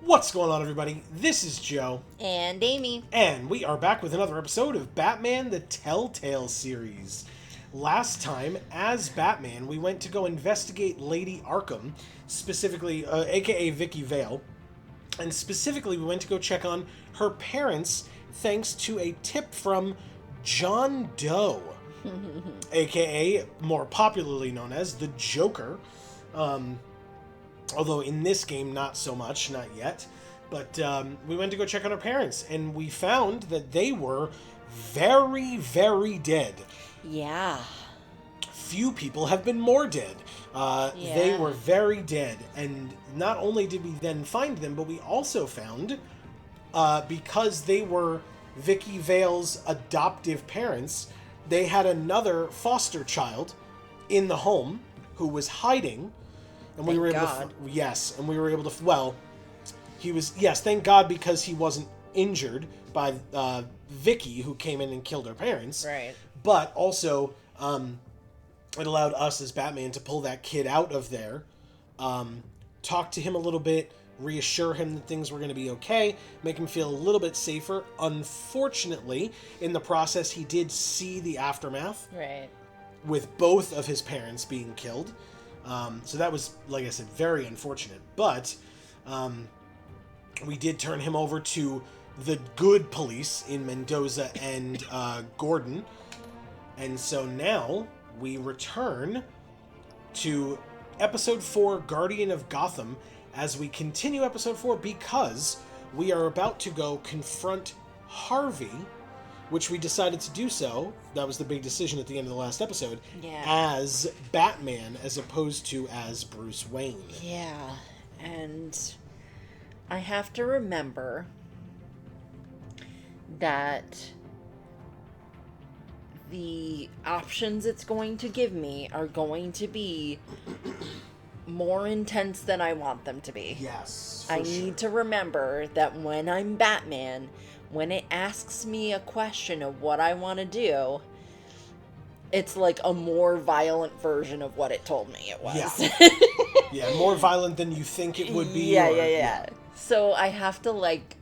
What's going on, everybody? This is Joe. And Amy. And we are back with another episode of Batman the Telltale series. Last time, as Batman, we went to go investigate Lady Arkham, specifically, aka Vicky Vale. And specifically, we went to go check on her parents thanks to a tip from John Doe, aka more popularly known as the Joker. Although in this game, not so much, not yet. But we went to go check on our parents, and we found that they were very, very dead. Yeah. Few people have been more dead. They Yeah. were very dead. And not only did we then find them, but we also found, because they were Vicky Vale's adoptive parents, they had another foster child in the home who was hiding. And we were able God. to, yes, and we were able to, well, he was, yes, thank God, because he wasn't injured by Vicky, who came in and killed her parents. Right. But also, it allowed us as Batman to pull that kid out of there, talk to him a little bit, reassure him that things were going to be okay, make him feel a little bit safer. Unfortunately, in the process, he did see the aftermath Right. with both of his parents being killed. So that was, like I said, very unfortunate. But we did turn him over to the good police in Mendoza and Gordon. And so now we return to Episode 4, Guardian of Gotham, as we continue Episode 4 because we are about to go confront Harvey, which we decided to do so, that was the big decision at the end of the last episode, Yeah. as Batman as opposed to as Bruce Wayne. Yeah. And I have to remember that the options it's going to give me are going to be more intense than I want them to be. Yes, I need to remember that when I'm Batman, when it asks me a question of what I want to do, it's like a more violent version of what it told me it was. Yeah. Yeah, more violent than you think it would be. Yeah. So I have to, like,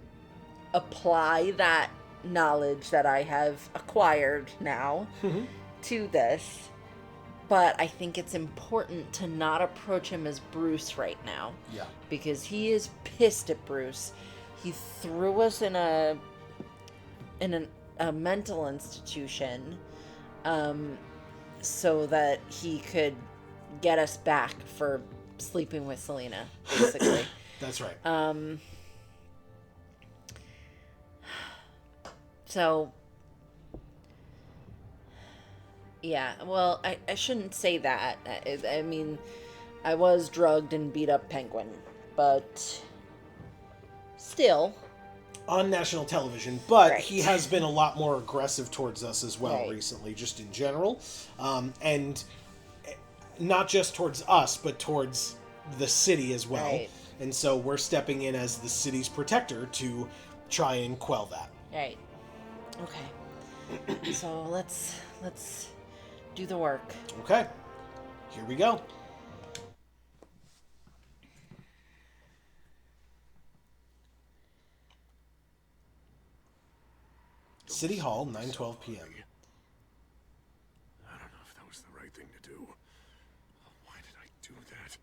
apply that knowledge that I have acquired now to this. But I think it's important to not approach him as Bruce right now. Yeah. Because he is pissed at Bruce. He threw us in a mental institution so that he could get us back for sleeping with Selena, basically. That's right. So, yeah, well, I shouldn't say that. I mean, I was drugged and beat up Penguin, but still. On national television, but Right. he has been a lot more aggressive towards us as well Right. recently, just in general. And not just towards us, but towards the city as well. Right. And so we're stepping in as the city's protector to try and quell that. Right. Okay. So let's do the work. Okay, here we go. City Hall, 9:12 p.m. I don't know if that was the right thing to do. Why did I do that?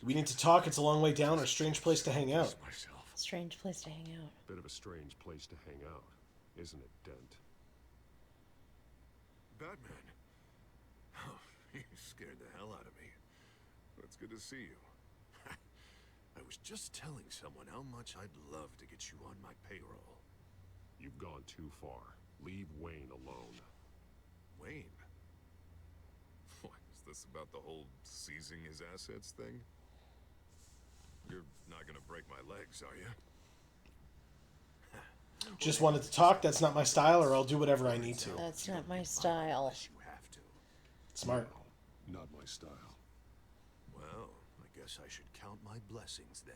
We need to talk. It's a long way down, or a strange place to hang out. Myself. Strange place to hang out. Bit of a strange place to hang out, isn't it, Dent? Batman. Oh, you scared the hell out of me. It's good to see you. I was just telling someone how much I'd love to get you on my payroll. You've gone too far. Leave Wayne alone. Wayne? What, is this about the whole seizing his assets thing? You're not gonna break my legs, are you? Just wanted to talk. That's not my style, or I'll do whatever I need to. That's not my style. Unless you have to. Smart. Not my style. Well, I guess I should count my blessings then.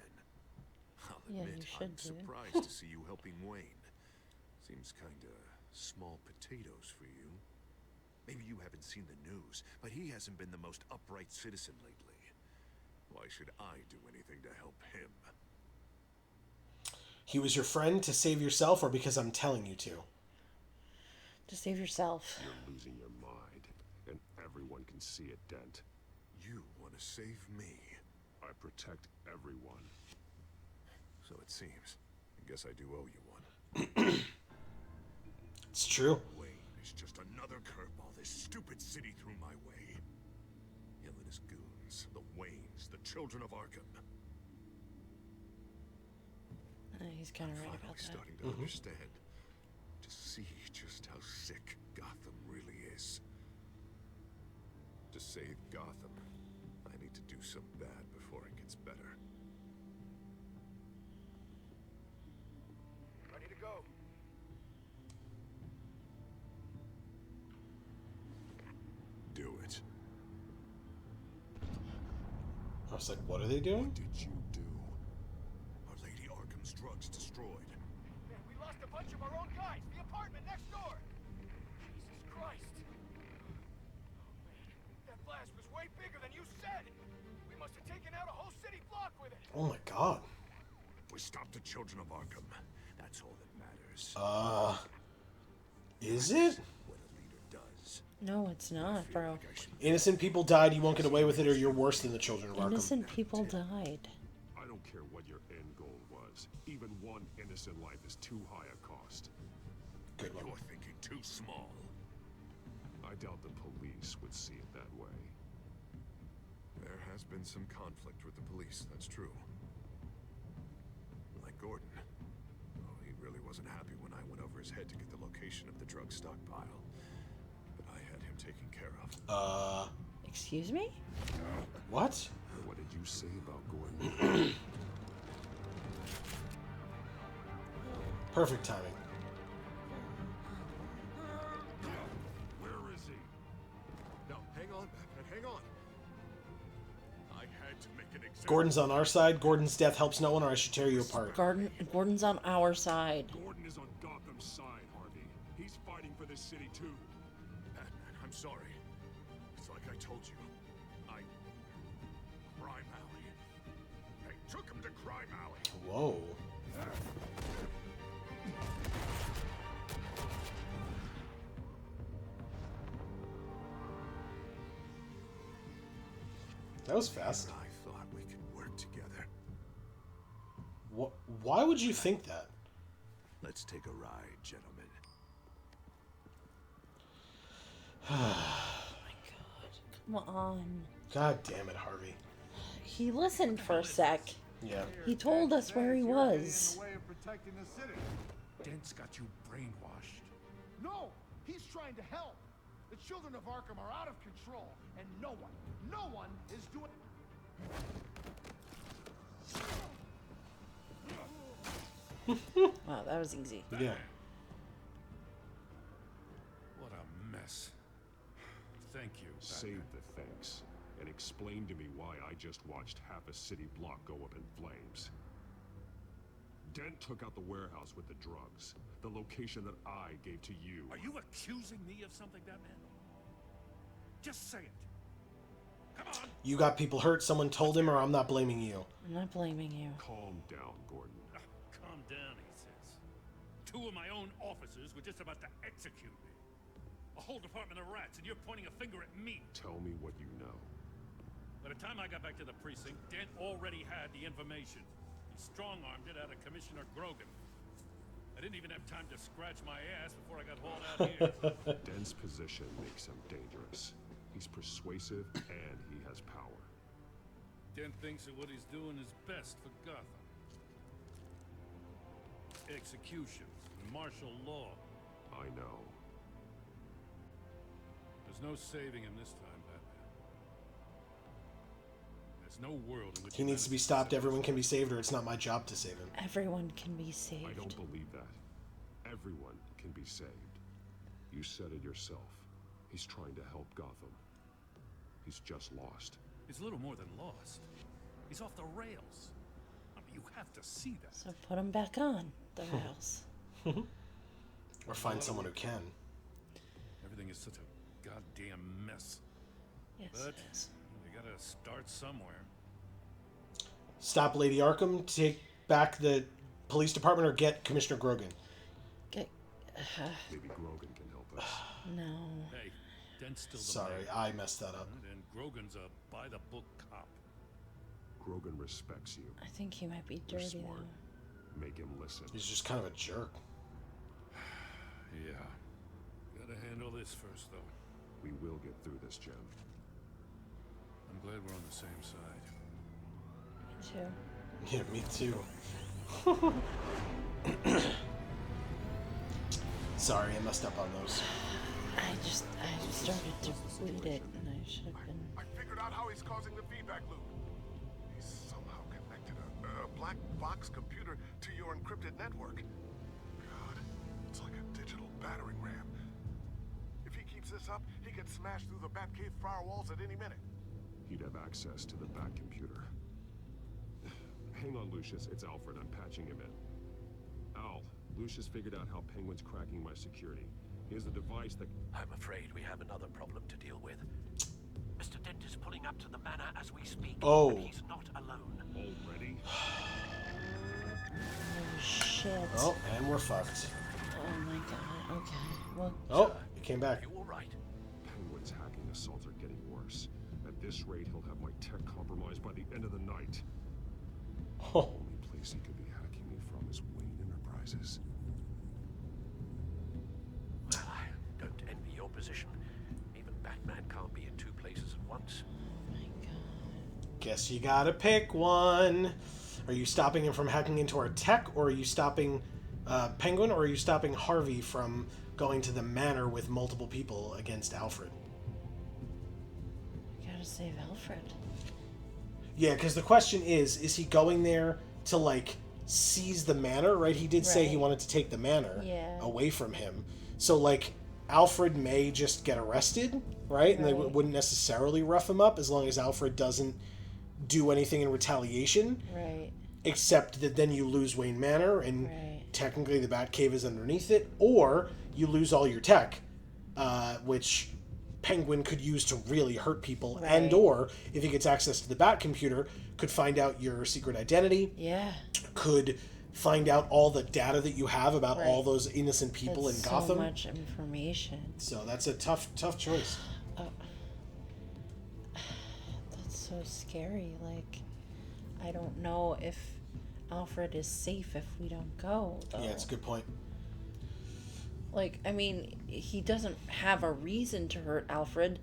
I'll Yeah, admit, you should I'm do. surprised to see you helping Wayne. Seems kinda small potatoes for you. Maybe you haven't seen the news, but he hasn't been the most upright citizen lately. Why should I do anything to help him? He was your friend to save yourself, or because I'm telling you to? To save yourself. You're losing your mind, and everyone can see it, Dent. You want to save me? I protect everyone. So it seems. I guess I do owe you one. It's true. Wayne is just another curveball this stupid city threw my way. Him and his goons, the Waynes, the children of Arkham. He's kind of right Finally about that. starting to understand. To see just how sick Gotham really is. To save Gotham, I need to do some bad before it gets better. Ready to go. Do it. I was like, what are they doing? What did you do? Our Lady Arkham's drugs destroyed. Man, we lost a bunch of our own guys. The apartment next door. Jesus Christ. Oh, man. That blast was way bigger than you said. We must have taken out a whole city block with it. Oh my god. We stopped the children of Arkham. That's all that matters. Is it? What a leader does. No, it's not, bro. Innocent people died, you won't get away with it, or you're worse than the children of Arkham. Innocent people died. I don't care what your end goal was. Even one innocent life is too high a cost. Good one. You're thinking too small. I doubt the police would see it that way. There has been some conflict with the police, that's true. Like Gordon. Oh, he really wasn't happy when I went over his head to get the location of the drug stockpile. But I had him taken care of. Excuse me? What? What did you say about Gordon? Perfect timing. Where is he? No, hang on, Batman, hang on. I had to make an example. Gordon's on our side. Gordon's death helps no one, or I should tear you apart. Gordon's on our side. Gordon is on Gotham's side, Harvey. He's fighting for this city too. Batman, I'm sorry. It's like I told you. Crime Alley. They took him to Crime Alley. Whoa. That was fast. I thought we could work together. Why would you think that? Let's take a ride, gentlemen. Come on. God damn it, Harvey. He listened for a sec. Yeah. He told us where he was. Dent's got you brainwashed. No, he's trying to help. The children of Arkham are out of control, and no one is doing. Wow, that was easy. Yeah. What a mess. Thank you, Batman. Save the thanks and explain to me why I just watched half a city block go up in flames. Dent took out the warehouse with the drugs, the location that I gave to you. Are you accusing me of something, Batman? Just say it. Come on. You got people hurt, someone told him, or I'm not blaming you. I'm not blaming you. Calm down, Gordon. Calm down, he says. Two of my own officers were just about to execute me. A whole department of rats, and you're pointing a finger at me. Tell me what you know. By the time I got back to the precinct, Dent already had the information. He strong-armed it out of Commissioner Grogan. I didn't even have time to scratch my ass before I got hauled out here. Dent's position makes him dangerous. He's persuasive and he has power. Dent thinks that what he's doing is best for Gotham. Executions and martial law. I know. There's no saving him this time, Batman. There's no world in which He needs to be stopped, everyone can be saved, or it's not my job to save him. Everyone can be saved. I don't believe that. Everyone can be saved. You said it yourself. He's trying to help Gotham. He's just lost. He's a little more than lost. He's off the rails. I mean, you have to see that. So put him back on the rails. Or find someone who can. Everything is such a goddamn mess. Yes, But it is. you gotta start somewhere. Stop Lady Arkham, take back the police department, or get Commissioner Grogan? Get, Maybe Grogan can help us. no. Hey, Dent's still the Sorry, mayor, I messed that up. and Grogan's a by-the-book cop. Grogan respects you. I think he might be You're dirty smart. though. Make him listen. He's just kind of a jerk. Yeah. Gotta handle this first, though. We will get through this, Jen. I'm glad we're on the same side. Me too. Yeah, me too. Sorry, I messed up on those. I started to read it and I should have been. I figured out how he's causing the feedback loop. He's somehow connected a black box computer to your encrypted network. God, it's like a digital battering ram. If he keeps this up, he can smash through the Batcave firewalls at any minute. He'd have access to the back computer. Hang on, Lucius. It's Alfred. I'm patching him in. Al, Lucius figured out how Penguin's cracking my security. He has a device that... I'm afraid we have another problem to deal with. Mr. Dent is pulling up to the manor as we speak. Oh. And he's not alone. Already? Oh shit. Oh, and we're fucked. Oh my god. Okay. Well. Oh, he came back. You all right? Penguin's hacking assaults are getting worse. At this rate, he'll have my tech compromised by the end of the night. Oh. Only place he could be hacking me from is Wayne Enterprises. Well, I don't envy your position. Even Batman can't be in two places at once. Oh my god. Guess you gotta pick one. Are you stopping him from hacking into our tech, or are you stopping Penguin, or are you stopping Harvey from going to the manor with multiple people against Alfred? I gotta save Alfred. Yeah, because the question is he going there to, like, seize the manor, right? He did say he Right. wanted to take the manor Yeah. away from him. So, like, Alfred may just get arrested, right? And they Right. wouldn't necessarily rough him up as long as Alfred doesn't do anything in retaliation. Right. Except that then you lose Wayne Manor, and Right. technically the Batcave is underneath it, or you lose all your tech, which Penguin could use to really hurt people, Right. and or if he gets access to the Bat computer, could find out your secret identity, Yeah. could find out all the data that you have about Right. all those innocent people That's in Gotham. so much information. So that's a tough choice. That's so scary. Like, I don't know if Alfred is safe if we don't go, though. Yeah, it's a good point. Like, I mean, he doesn't have a reason to hurt Alfred,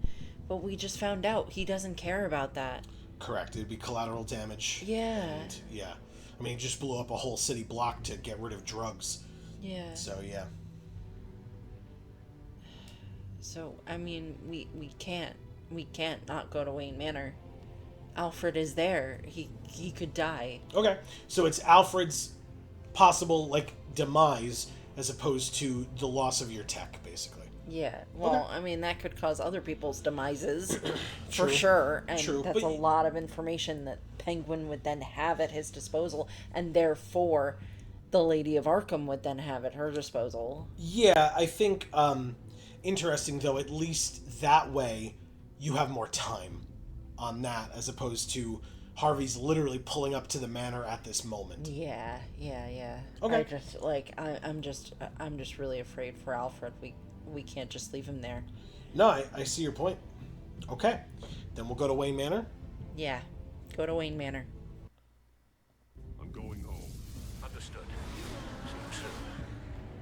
but we just found out he doesn't care about that. Correct. It'd be collateral damage. Yeah. And, yeah. I mean, he just blew up a whole city block to get rid of drugs. Yeah. So, yeah. So, I mean, we can't not go to Wayne Manor. Alfred is there. He could die. Okay. So it's Alfred's possible, like, demise as opposed to the loss of your tech, basically. Yeah. Well, Okay. I mean, that could cause other people's demises True. for sure. And True, that's but a lot of information that Penguin would then have at his disposal, and therefore the Lady of Arkham would then have at her disposal. Yeah, I think, interesting, though, at least that way you have more time on that as opposed to Harvey's literally pulling up to the manor at this moment. Yeah. Okay. I just like I'm just really afraid for Alfred. We can't just leave him there. No, I see your point. Okay. Then we'll go to Wayne Manor. Yeah. Go to Wayne Manor. I'm going home. Understood. See you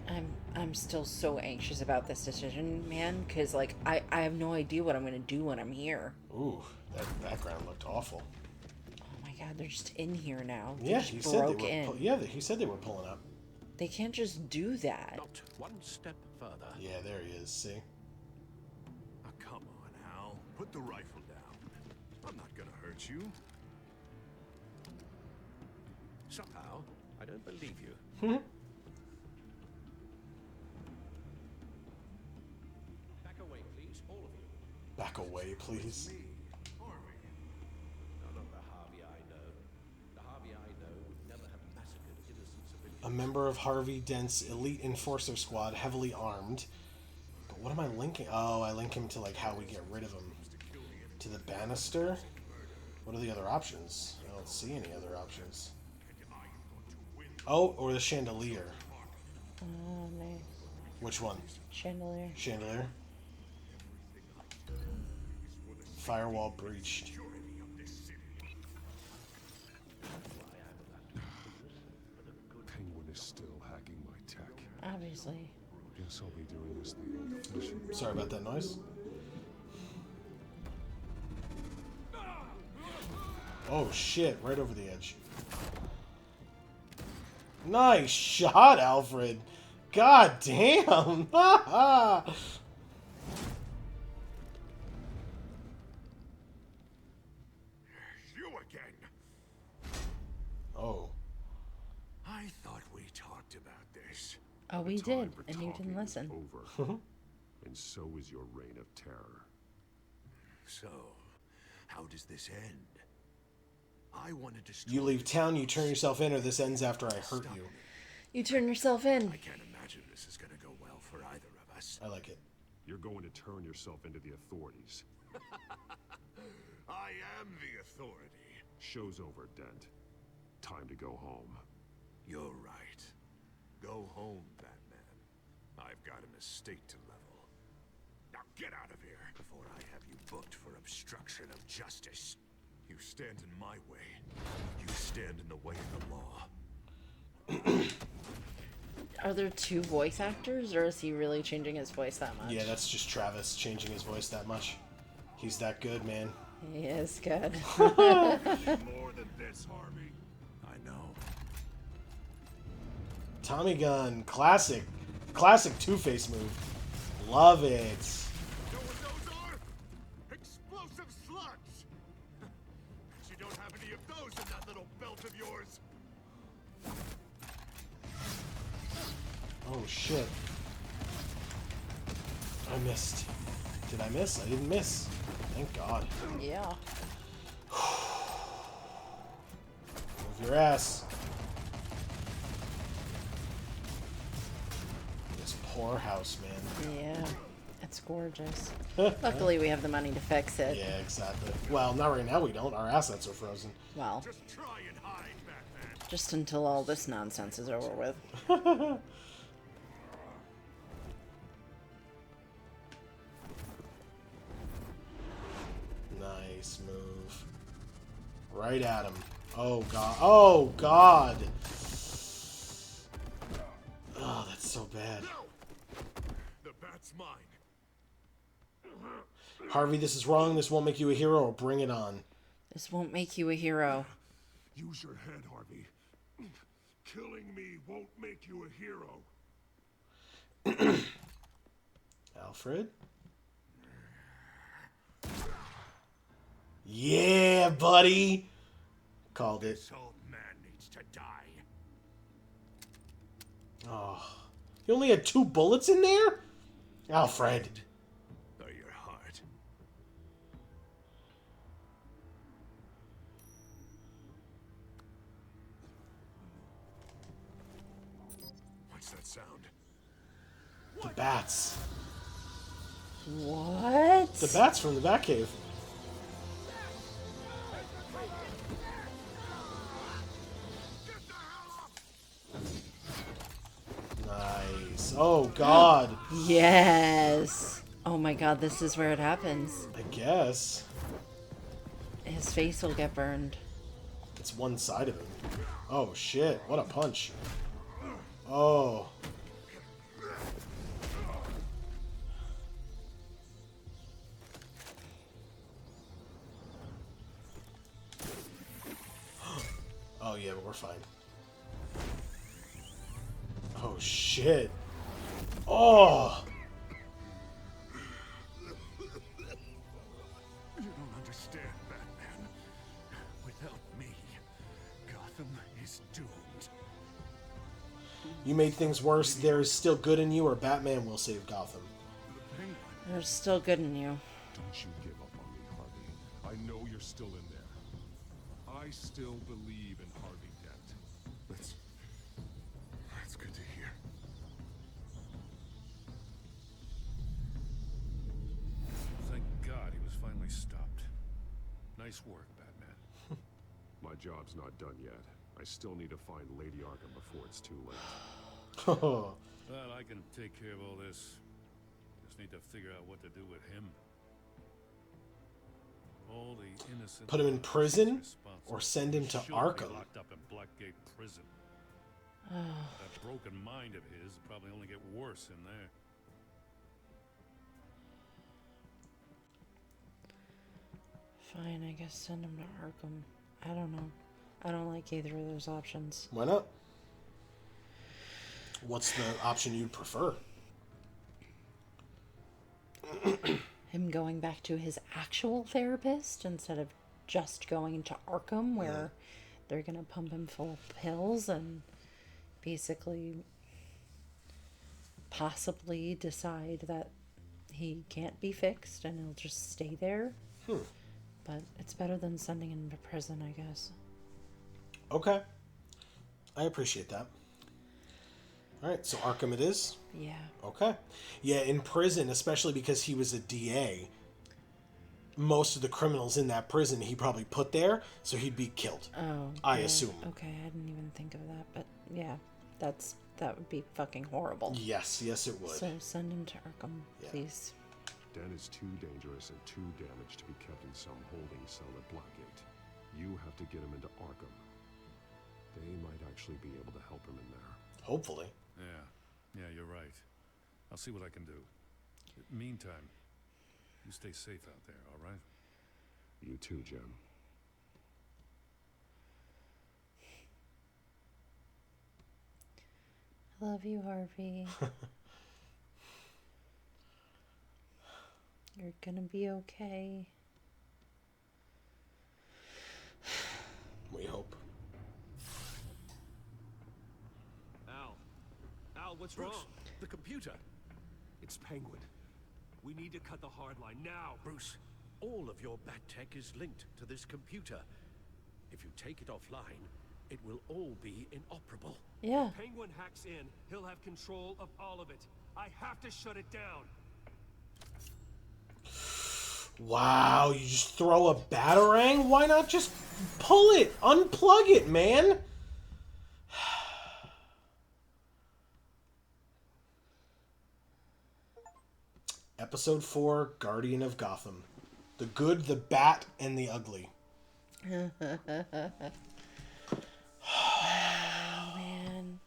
soon. I'm still so anxious about this decision, man, because like I have no idea what I'm gonna do when I'm here. Ooh, that background looked awful. Oh my god, they're just in here now. They Yeah, just he said they broke were. in. He said they were pulling up. They can't just do that. Not one step further. Yeah, there he is. See. Oh, come on, Al. Put the rifle down. I'm not gonna hurt you. Somehow, I don't believe you. Back away, please, all of you. Back away, please. Harvey. None of the Harvey I know. The Harvey I know would never have massacred innocent civilians. A member of Harvey Dent's elite enforcer squad, heavily armed. But what am I linking? Oh, I link him to like how we get rid of him. To the banister. What are the other options? I don't see any other options. Oh, or the chandelier. Oh, nice. Which one? Chandelier. Chandelier. Firewall breached. Penguin is still hacking my tech. Obviously. Guess I'll be doing this the old-fashioned. Sorry about that noise. Oh shit, right over the edge. Nice shot, Alfred. God damn. You again. Oh. I thought we talked about this. Oh, we The time did, for and you talking didn't is listen. over. And so is your reign of terror. So, how does this end? I want to destroy. You leave town, you turn yourself in, or this ends after I hurt you. You turn yourself in. I can't imagine this is gonna go well for either of us. I like it. You're going to turn yourself into the authorities. I am the authority. Show's over, Dent. Time to go home. You're right. Go home, Batman. I've got an estate to level. Now get out of here before I have you booked for obstruction of justice. You stand in my way. You stand in the way of the law. Are there two voice actors, or is he really changing his voice that much? Yeah, that's just Travis changing his voice that much. He's that good, man. He is good. More than this, Harvey. I know. Tommy gun, classic. Classic Two-Face move. Love it. Know what those are? Explosive slugs! But you don't have any of those in that little belt of yours. Oh, shit. I missed. Did I miss? I didn't miss. Thank God. Yeah. Move your ass. This poor house, man. Yeah. It's gorgeous. Luckily, we have the money to fix it. Yeah, exactly. Well, not right now we don't. Our assets are frozen. Well, Just try and hide, Batman. just until all this nonsense is over with. Nice move. Right at him. Oh, God. Oh, God. Oh, that's so bad. The bat's mine. Harvey, this is wrong. This won't make you a hero. Bring it on. This won't make you a hero. Use your head, Harvey. Killing me won't make you a hero. Alfred? Yeah, buddy. Called it. This old man needs to die. Oh. You only had 2 bullets in there? Alfred. Or your heart. What's that sound? The bats. What? The bats from the Batcave. Nice. Oh, God. Yes. Oh my god, this is where it happens. I guess. His face will get burned. It's one side of him. Oh, shit. What a punch. Oh. Oh, yeah, but we're fine. Oh, shit. Oh! You don't understand, Batman. Without me, Gotham is doomed. You made things worse. There is still good in you, or Batman will save Gotham. There's still good in you. Don't you give up on me, Harvey. I know you're still in there. I still believe in Harvey Dent. That's good to hear. Thank God he was finally stopped. Nice work, Batman. My job's not done yet. I still need to find Lady Arkham before it's too late. Well, I can take care of all this. Just need to figure out what to do with him. All the innocent. Put him in prison responsible or send him to should be Arkham? locked up in Blackgate Prison. That broken mind of his will probably only get worse in there. Fine, I guess send him to Arkham. I don't know. I don't like either of those options. Why not? What's the option you'd prefer? Him going back to his actual therapist instead of just going to Arkham, where they're gonna pump him full of pills and basically possibly decide that he can't be fixed and he'll just stay there. But it's better than sending him to prison, I guess. Okay. I appreciate that. All right, so Arkham it is? Yeah. Okay. Yeah, in prison, especially because he was a DA, most of the criminals in that prison he probably put there, so he'd be killed. Oh. I yeah. assume. Okay, I didn't even think of that, but yeah, that would be fucking horrible. Yes, it would. So send him to Arkham, please. Dent is too dangerous and too damaged to be kept in some holding cell at Blackgate. You have to get him into Arkham. They might actually be able to help him in there. Hopefully. Yeah, you're right. I'll see what I can do. Meantime, you stay safe out there, all right? You too, Jim. I love you, Harvey. You're gonna be okay. We hope. Al, what's wrong? The computer. It's Penguin. We need to cut the hard line now. Bruce, all of your bat tech is linked to this computer. If you take it offline, it will all be inoperable. Yeah. Penguin hacks in, he'll have control of all of it. I have to shut it down. Wow, you just throw a batarang? Why not just pull it? Unplug it, man! Episode 4, Guardian of Gotham. The good, the bat, and the ugly. Oh, man.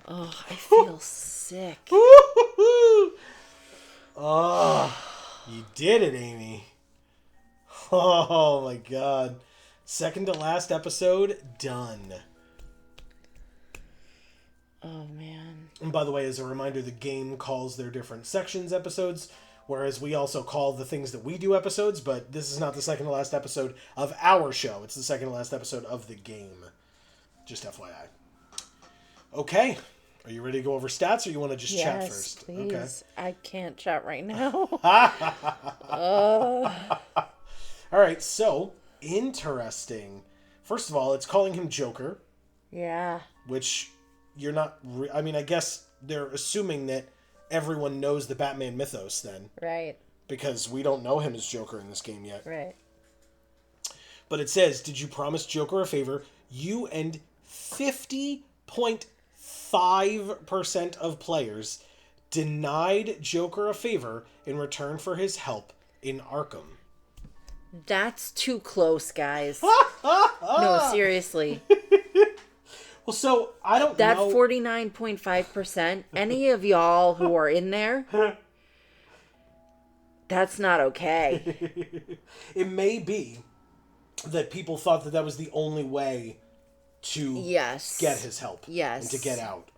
Oh, I feel sick. Oh, you did it, Amy. Oh, my God. Second to last episode, done. Oh, man. And by the way, as a reminder, the game calls their different sections episodes, whereas we also call the things that we do episodes, but this is not the second to last episode of our show. It's the second to last episode of the game. Just FYI. Okay. Are you ready to go over stats, or you want to just chat first? Please. Okay. I can't chat right now. All right, so, interesting. First of all, it's calling him Joker. Yeah. Which you're not... I mean, I guess they're assuming that everyone knows the Batman mythos then. Right. Because we don't know him as Joker in this game yet. Right. But it says, did you promise Joker a favor? You and 50.5% of players denied Joker a favor in return for his help in Arkham. That's too close, guys. No, seriously. Well, so, I don't that know... That 49.5%, any of y'all who are in there, that's not okay. It may be that people thought that that was the only way to get his help. Yes. And to get out.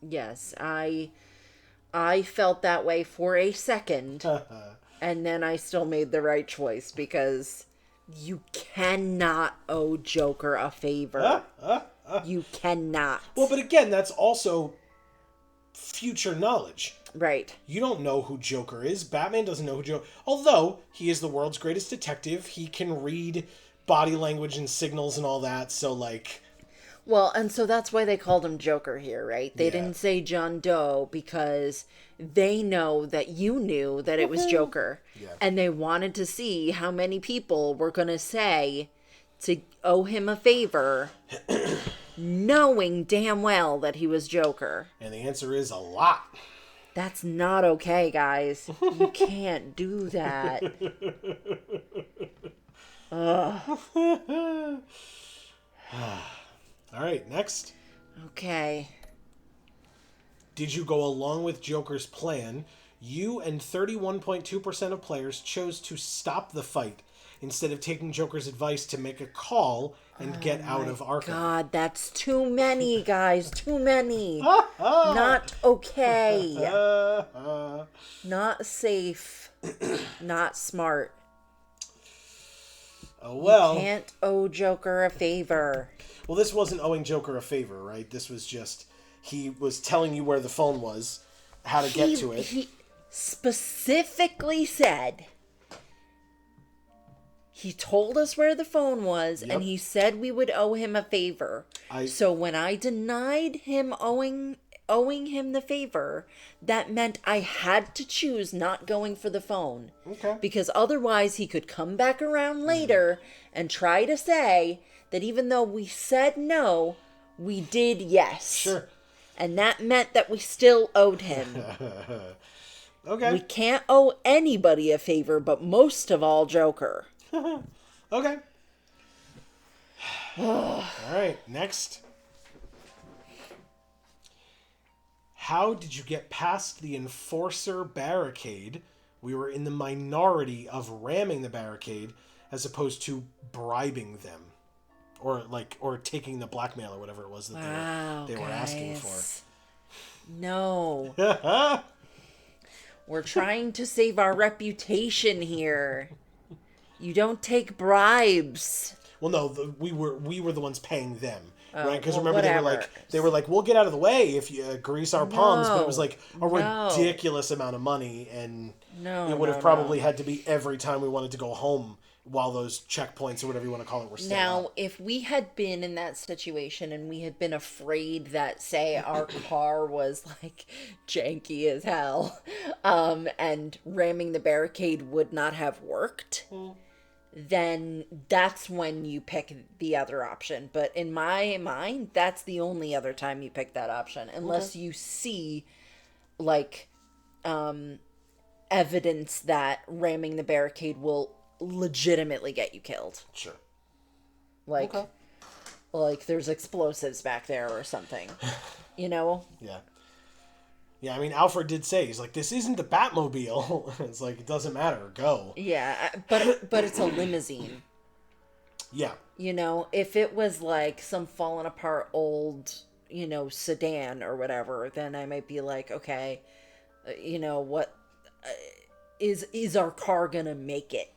Yes, I felt that way for a second, and then I still made the right choice, because you cannot owe Joker a favor. You cannot. Well, but again, that's also future knowledge. Right. You don't know who Joker is. Batman doesn't know who Joker... Although, he is the world's greatest detective. He can read body language and signals and all that, so, like... Well, and so that's why they called him Joker here, right? They didn't say John Doe because they know that you knew that it was Joker. Yeah. And they wanted to see how many people were going to say to owe him a favor, knowing damn well that he was Joker. And the answer is a lot. That's not okay, guys. You can't do that. Ugh. All right, next. Okay. Did you go along with Joker's plan? You and 31.2% of players chose to stop the fight instead of taking Joker's advice to make a call and get out of Arkham. God, that's too many, guys. Too many. Not okay. Not safe. Not smart. Oh, well. You can't owe Joker a favor. Well, this wasn't owing Joker a favor, right? This was just, he was telling you where the phone was, how to get to it. He specifically said, he told us where the phone was, and he said we would owe him a favor. So when I denied him owing him the favor, that meant I had to choose not going for the phone. Okay. Because otherwise he could come back around later and try to say that even though we said no, we did yes. Sure. And that meant that we still owed him. Okay. We can't owe anybody a favor, but most of all Joker. Okay. All right, next. How did you get past the enforcer barricade? We were in the minority of ramming the barricade as opposed to bribing them. Or taking the blackmail or whatever it was that they were asking for. No. We're trying to save our reputation here. You don't take bribes. Well, no, we were the ones paying them, right? Because well, remember they were like, we'll get out of the way if you grease our palms, but it was like a ridiculous amount of money, and it would have probably had to be every time we wanted to go home while those checkpoints or whatever you want to call it were still Now, up. if we had been in that situation and we had been afraid that, say, our car was like janky as hell, and ramming the barricade would not have worked, then that's when you pick the other option. But in my mind, that's the only other time you pick that option, unless you see, like, evidence that ramming the barricade will legitimately get you killed. Sure. Like there's explosives back there or something. You know? Yeah. Yeah, I mean, Alfred did say, he's like, this isn't the Batmobile. It's like, it doesn't matter, go. Yeah, but it's a limousine. Yeah. You know, if it was like some fallen apart old, sedan or whatever, then I might be like, okay, what is our car gonna make it?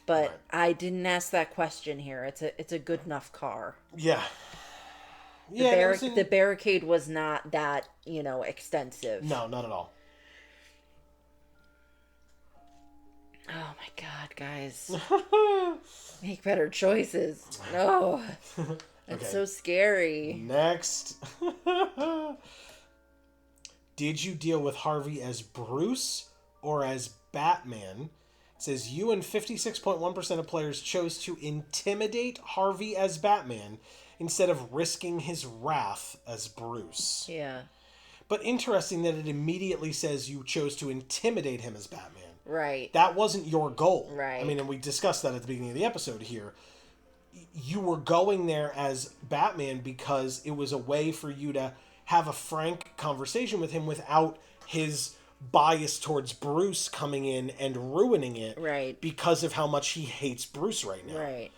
But right. I didn't ask that question here. It's a good enough car. Yeah. The barricade was not that, extensive. No, not at all. Oh my God, guys. Make better choices. No. That's so scary. Next. Did you deal with Harvey as Bruce or as Batman? It says you and 56.1% of players chose to intimidate Harvey as Batman instead of risking his wrath as Bruce. Yeah. But interesting that it immediately says you chose to intimidate him as Batman. Right. That wasn't your goal. Right. I mean, and we discussed that at the beginning of the episode here. You were going there as Batman because it was a way for you to have a frank conversation with him without his bias towards Bruce coming in and ruining it. Right. Because of how much he hates Bruce right now. Right.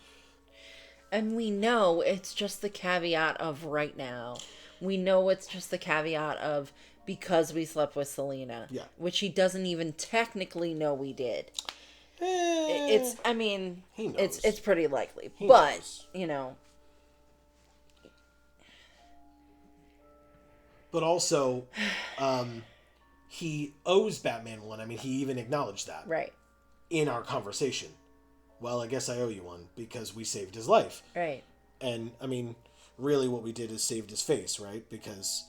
And we know it's just the caveat of right now. We know it's just the caveat of because we slept with Selena. Yeah. Which he doesn't even technically know we did. He knows. It's pretty likely. He but, knows. But also, he owes Batman one. I mean, he even acknowledged that. Right. In our conversation. Well, I guess I owe you one because we saved his life. Right. And, I mean, really what we did is saved his face, right? Because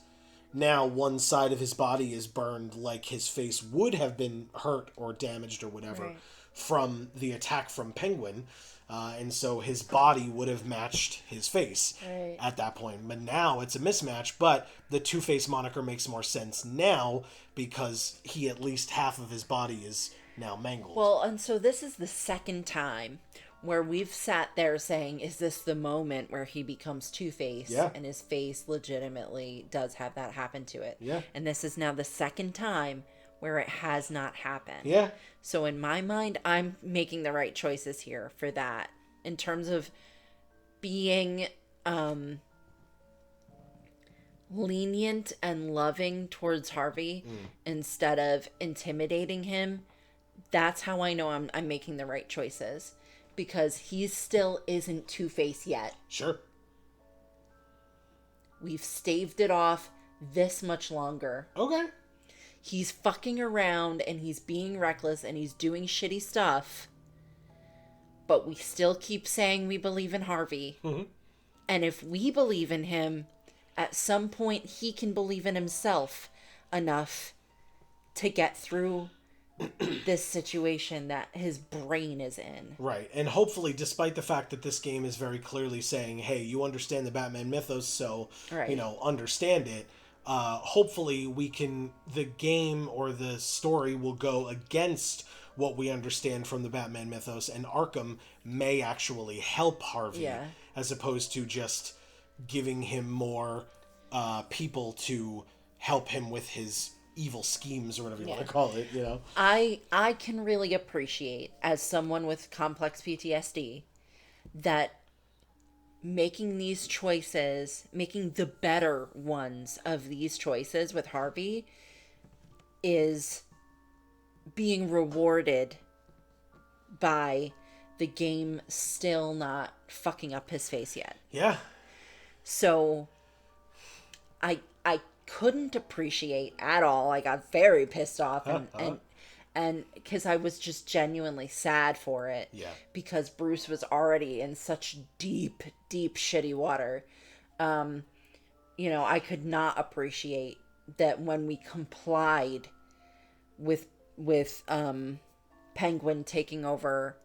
now one side of his body is burned like his face would have been hurt or damaged or whatever from the attack from Penguin. And so his body would have matched his face at that point. But now it's a mismatch, but the Two-Face moniker makes more sense now because he at least half of his body is now mangled. Well, and so this is the second time where we've sat there saying, is this the moment where he becomes Two-Face? Yeah. And his face legitimately does have that happen to it. Yeah. And this is now the second time where it has not happened. Yeah. So in my mind, I'm making the right choices here for that. In terms of being lenient and loving towards Harvey instead of intimidating him, that's how I know I'm making the right choices. Because he still isn't Two-Face yet. Sure. We've staved it off this much longer. Okay. He's fucking around and he's being reckless and he's doing shitty stuff. But we still keep saying we believe in Harvey. Mm-hmm. And if we believe in him, at some point he can believe in himself enough to get through this situation that his brain is in. Right. And hopefully, despite the fact that this game is very clearly saying, hey, you understand the Batman mythos, so, understand it. Hopefully the game or the story will go against what we understand from the Batman mythos, and Arkham may actually help Harvey as opposed to just giving him more people to help him with his evil schemes or whatever you want to call it, I can really appreciate, as someone with complex PTSD, that making these choices, making the better ones of these choices with Harvey is being rewarded by the game still not fucking up his face yet. Yeah. So I couldn't appreciate at all. I got very pissed off and because I was just genuinely sad for it. Yeah. Because Bruce was already in such deep shitty water. I could not appreciate that when we complied with Penguin taking over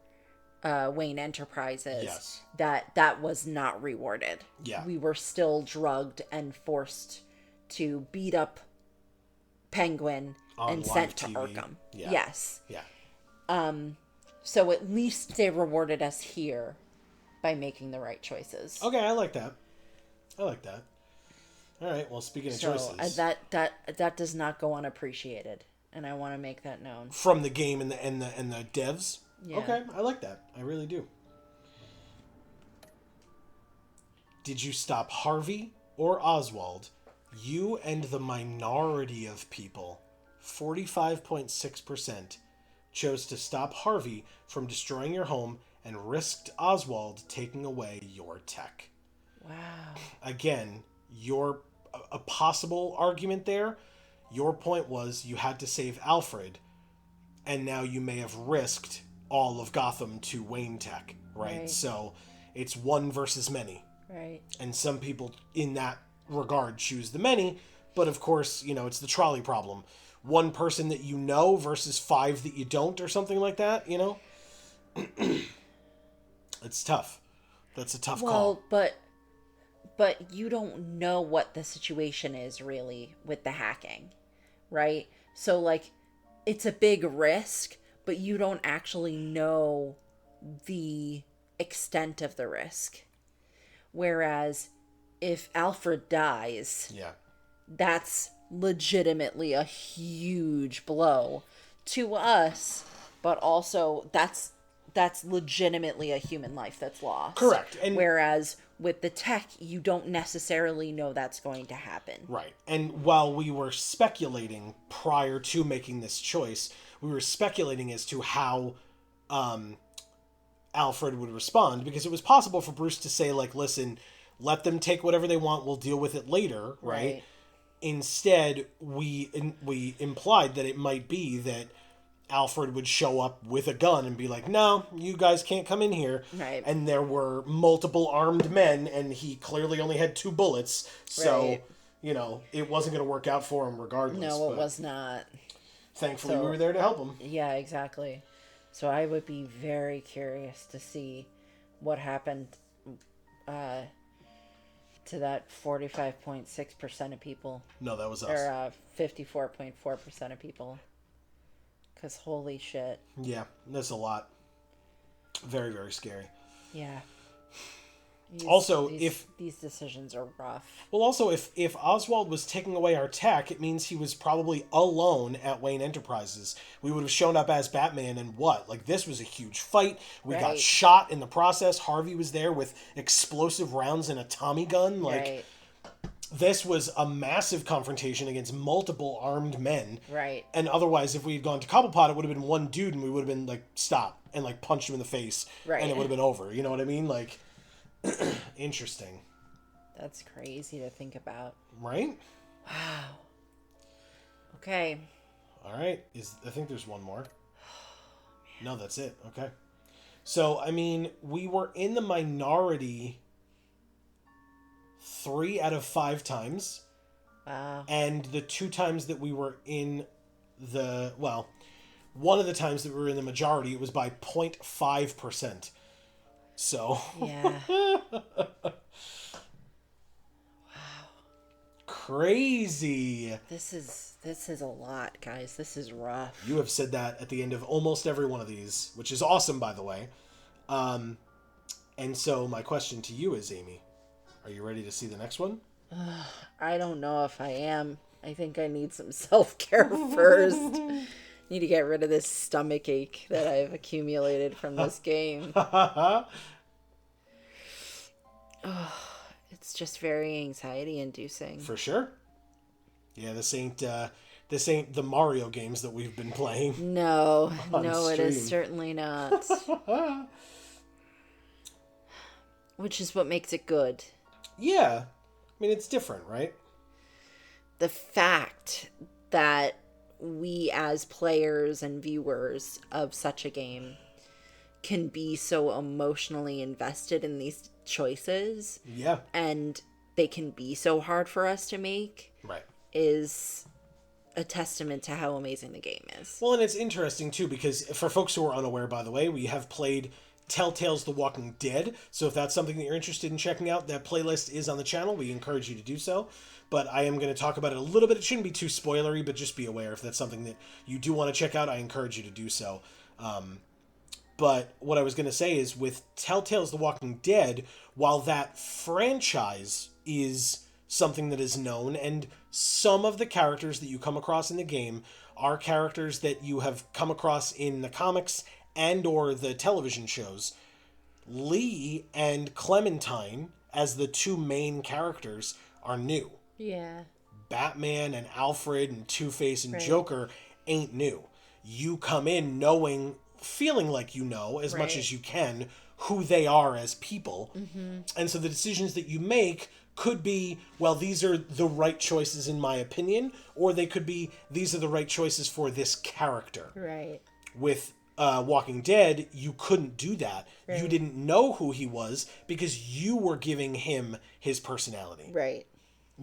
Wayne Enterprises, that was not rewarded. Yeah. We were still drugged and forced to beat up Penguin and sent to Arkham. Yeah. Yes. Yeah. So at least they rewarded us here by making the right choices. Okay, I like that. All right, well, speaking of choices, that does not go unappreciated, and I want to make that known. From the game and the devs? Yeah. Okay, I like that. I really do. Did you stop Harvey or Oswald? You and the minority of people, 45.6%, chose to stop Harvey from destroying your home and risked Oswald taking away your tech. Wow. Again, a possible argument there, your point was you had to save Alfred, and now you may have risked all of Gotham to Wayne Tech, right? So it's one versus many. Right. And some people in that regard choose the many, but of course, it's the trolley problem. One person that you know versus 5 that you don't, or something like that, It's tough. That's a tough call. But you don't know what the situation is really with the hacking, right? So it's a big risk, but you don't actually know the extent of the risk. Whereas if Alfred dies, that's legitimately a huge blow to us, but also that's legitimately a human life that's lost. Correct. And whereas with the tech, you don't necessarily know that's going to happen. Right. And while we were speculating prior to making this choice, we were speculating as to how Alfred would respond, because it was possible for Bruce to say, listen, let them take whatever they want, we'll deal with it later, right? Instead, we implied that it might be that Alfred would show up with a gun and be like, no, you guys can't come in here. Right. And there were multiple armed men, and he clearly only had 2 bullets. So, you know, it wasn't going to work out for him regardless. No, it but was not. Thankfully, So- we were there to help him. Yeah, exactly. So I would be very curious to see what happened to that 45.6% of people. No, that was us. Or 54.4% of people. Because holy shit. Yeah, that's a lot. Very, very scary. Yeah. These decisions are rough. Well, also, if Oswald was taking away our tech, it means he was probably alone at Wayne Enterprises. We would have shown up as Batman, and what? Like, this was a huge fight. We got Right. shot in the process. Harvey was there with explosive rounds and a Tommy gun. Like, Right. this was a massive confrontation against multiple armed men. Right. And otherwise, if we had gone to Cobblepot, it would have been one dude, and we would have been like, stop, and like punched him in the face. Right. And it would have been over. You know what I mean? Like, interesting. That's crazy to think about. Right? Wow. Okay. All right. I think there's one more. No, that's it. Okay. So, I mean, we were in the minority 3 out of 5 times. Wow. And the 2 times that we were in one of the times that we were in the majority, it was by 0.5%. So. Yeah. Crazy. This is a lot, guys. This is rough. You have said that at the end of almost every one of these, which is awesome, by the way. And so my question to you is, Amy, are you ready to see the next one? I don't know if I am. I think I need some self-care first. Need to get rid of this stomach ache that I've accumulated from this game. It's just very anxiety-inducing. For sure. Yeah, this ain't the Mario games that we've been playing. No, it stream. is certainly not. Which is what makes it good. Yeah. I mean, it's different, right? The fact that we as players and viewers of such a game can be so emotionally invested in these choices. Yeah. And they can be so hard for us to make. Right. Is a testament to how amazing the game is. Well, and it's interesting, too, because for folks who are unaware, by the way, we have played Telltale's The Walking Dead. So if that's something that you're interested in checking out, that playlist is on the channel. We encourage you to do so. But I am going to talk about it a little bit. It shouldn't be too spoilery, but just be aware if that's something that you do want to check out, I encourage you to do so. But what I was going to say is with Telltale's The Walking Dead, while that franchise is something that is known, and some of the characters that you come across in the game are characters that you have come across in the comics and or the television shows, Lee and Clementine, as the 2 main characters, are new. Yeah. Batman and Alfred and Two-Face and Right. Joker ain't new. You come in feeling like you know, as much Right. as you can, who they are as people. Mm-hmm. And so the decisions that you make could be, well, these are the right choices in my opinion, or they could be, these are the right choices for this character. Right. With Walking Dead, you couldn't do that. Right. You didn't know who he was because you were giving him his personality. Right.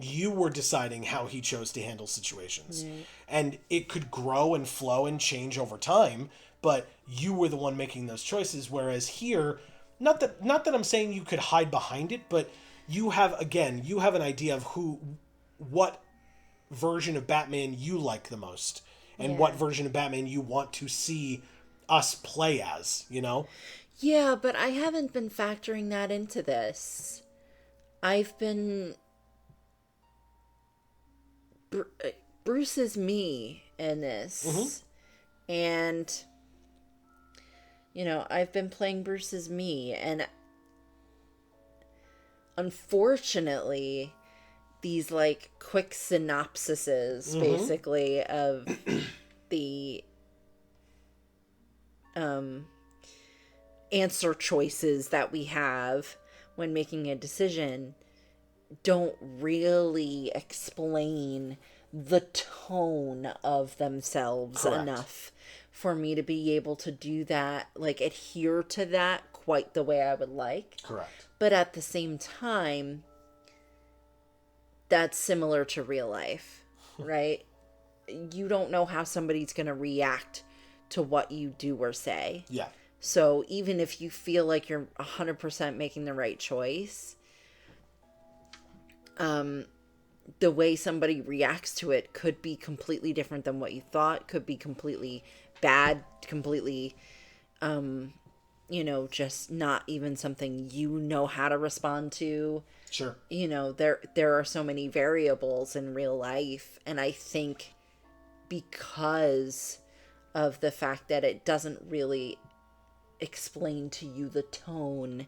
You were deciding how he chose to handle situations. And it could grow and flow and change over time, but you were the one making those choices. Whereas here, not that I'm saying you could hide behind it, but you have an idea of what version of Batman you like the most and what version of Batman you want to see us play as, you know? Yeah, but I haven't been factoring that into this. I've been... Bruce is me in this. Mm-hmm. And, you know, I've been playing Bruce as me. And unfortunately, these, like, quick synopsises, mm-hmm. basically, of the answer choices that we have when making a decision don't really explain the tone of themselves Correct. enough for me to be able to do that, like adhere to that quite the way I would like. Correct. But at the same time, that's similar to real life, right? You don't know how somebody's going to react to what you do or say. Yeah. So even if you feel like you're 100% making the right choice, the way somebody reacts to it could be completely different than what you thought, could be completely bad, completely, just not even something you know how to respond to. Sure. There are so many variables in real life, and I think because of the fact that it doesn't really explain to you the tone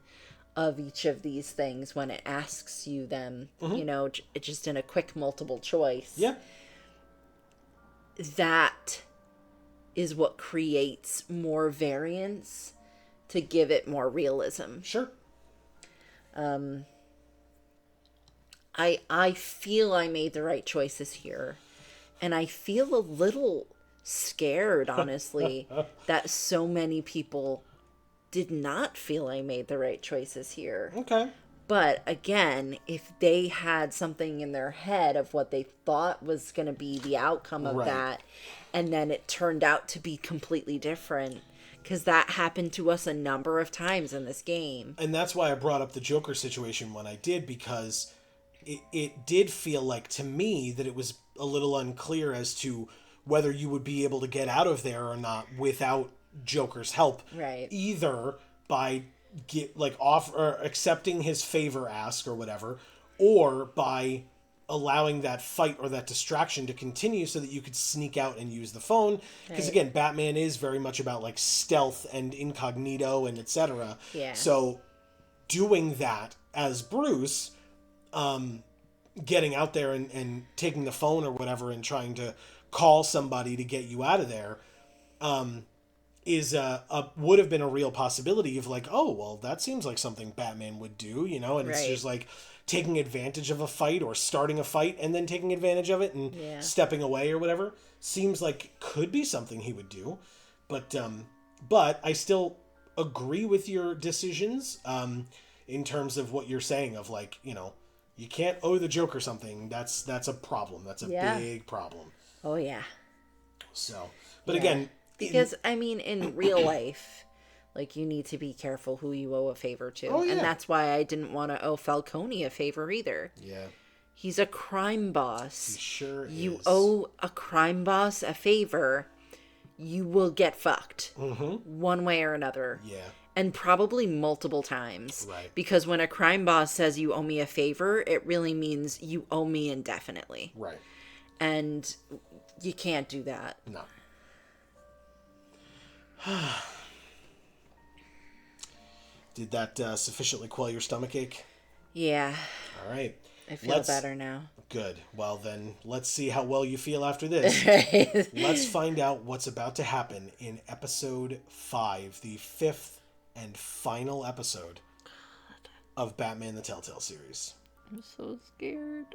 of each of these things when it asks you them, just in a quick multiple choice. Yeah. That is what creates more variance to give it more realism. Sure. I feel I made the right choices here. And I feel a little scared, honestly, that so many people did not feel I made the right choices here. Okay. But again, if they had something in their head of what they thought was going to be the outcome of Right. that, and then it turned out to be completely different, because that happened to us a number of times in this game. And that's why I brought up the Joker situation when I did, because it did feel like to me that it was a little unclear as to whether you would be able to get out of there or not without Joker's help. Right. Either by accepting his favor ask or whatever, or by allowing that fight or that distraction to continue so that you could sneak out and use the phone. Because Right. again, Batman is very much about like stealth and incognito and etc. Yeah. So doing that as Bruce, getting out there and taking the phone or whatever and trying to call somebody to get you out of there, is would have been a real possibility of like, oh, well, that seems like something Batman would do, and it's Right. just like taking advantage of a fight or starting a fight and then taking advantage of it and Yeah. stepping away or whatever. Seems like could be something he would do. But I still agree with your decisions, in terms of what you're saying of like, you can't owe the Joker something. That's a problem. That's a big problem. Oh, yeah. So, but Yeah. again, Because, in real life, like, you need to be careful who you owe a favor to. Oh, yeah. And that's why I didn't want to owe Falcone a favor either. yeah, He's a crime boss. he sure You is. owe a crime boss a favor, you will get fucked. One way or another. Yeah. And probably multiple times. Right. Because when a crime boss says you owe me a favor, it really means you owe me indefinitely. Right. And you can't do that. No. Did that sufficiently quell your stomach ache? Yeah. All right. I feel better now. Good. Well, then let's see how well you feel after this. Let's find out what's about to happen in episode 5, the 5th and final episode of Batman the Telltale series. I'm so scared.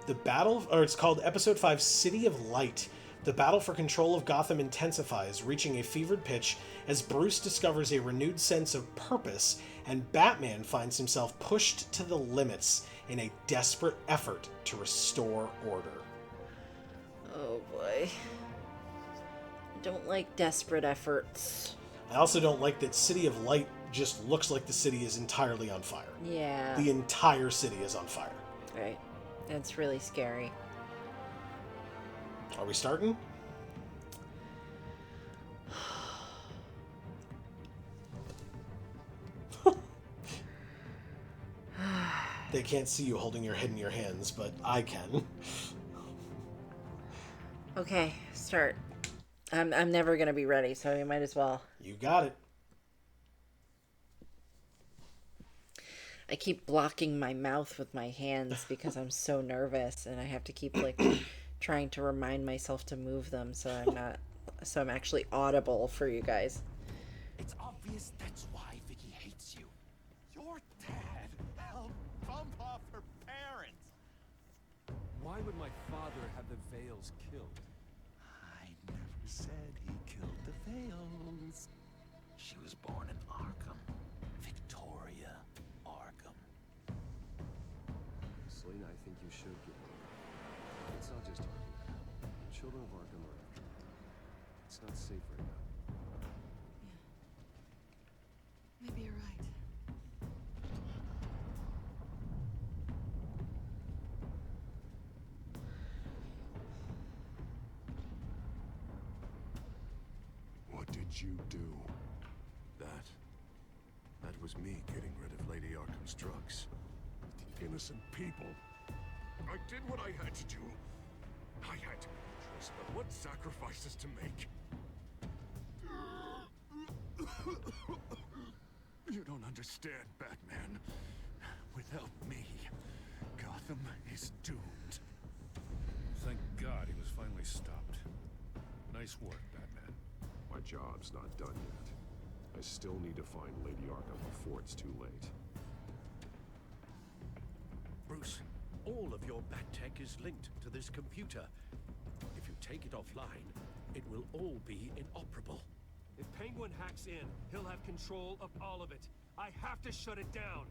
It's called Episode 5, City of Light. The battle for control of Gotham intensifies, reaching a fevered pitch as Bruce discovers a renewed sense of purpose, and Batman finds himself pushed to the limits in a desperate effort to restore order. Oh boy. Don't like desperate efforts. I also don't like that City of Light just looks like the city is entirely on fire. Yeah. The entire city is on fire. Right. That's really scary. Are we starting? They can't see you holding your head in your hands, but I can. Okay, start. I'm never gonna be ready, so you might as well. You got it. I keep blocking my mouth with my hands because I'm so nervous, and I have to keep like trying to remind myself to move them so I'm actually audible for you guys. It's obvious that's why Vicky hates you. Your dad helped bump off her parents. Why would my father have the Veils killed? I never said he killed the Fails. She was born in Arkham. Victoria Arkham. Selena, I think you should get over it. It's not just Arkham. The children of Arkham are after you. It's not safe right now. Maybe you're right. What did you do? That was me getting rid of Lady Arkham's drugs. Innocent people. I did what I had to do. I had to choice about what sacrifices to make. You don't understand, Batman. Without me, Gotham is doomed. Thank God he was finally stopped. Nice work, Batman. My job's not done yet. I still need to find Lady Arkham before it's too late. Bruce, all of your bat tech is linked to this computer. If you take it offline, it will all be inoperable. If Penguin hacks in, he'll have control of all of it. I have to shut it down.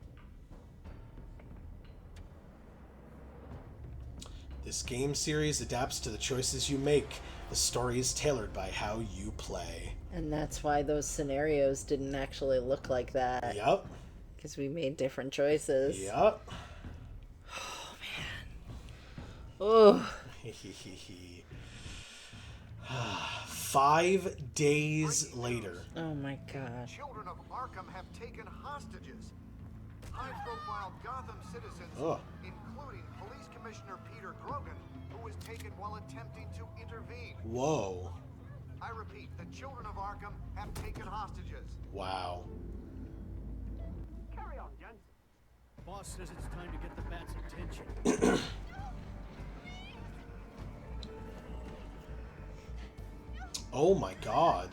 This game series adapts to the choices you make. The story is tailored by how you play. And that's why those scenarios didn't actually look like that. Yup. Because we made different choices. Yup. Oh, man. Oh. 5 days later. Oh, my God. Children of Arkham have taken hostages. High-profile Gotham citizens, Ugh. including Police Commissioner Peter Grogan, who was taken while attempting to intervene. Whoa. I repeat, the children of Arkham have taken hostages. Wow. Carry on, Jensen. Boss says it's time to get the Bat's attention. Oh my God.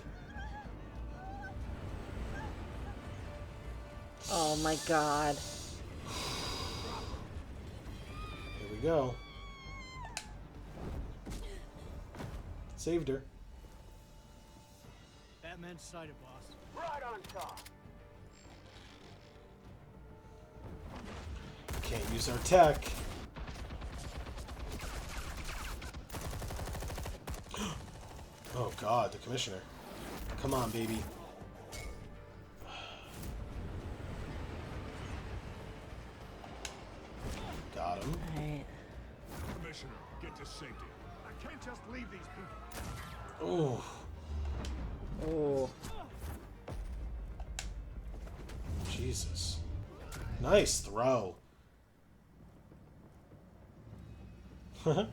Oh, my God. Here we go. Saved her. Batman's sighted, boss. Right on top. Can't use our tech. Oh God, the commissioner. Come on, baby. Got him. Right. Commissioner, get to safety. I can't just leave these people. Oh. Oh. Jesus. Nice throw. Batman!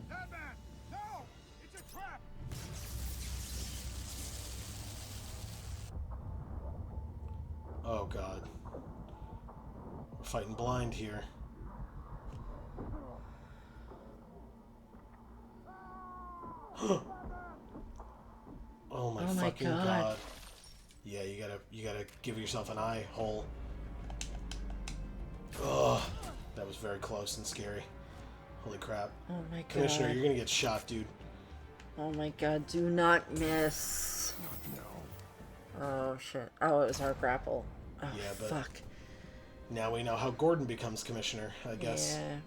No! It's a trap! Oh God. We're fighting blind here. Oh my fucking God. Yeah, you gotta give yourself an eye hole. Ugh. That was very close and scary. Holy crap. Oh my God. Commissioner, you're gonna get shot, dude. Oh my God, do not miss. Oh shit. Oh, it was our grapple. Oh, Yeah, but fuck. now we know how Gordon becomes commissioner, I guess. Yeah.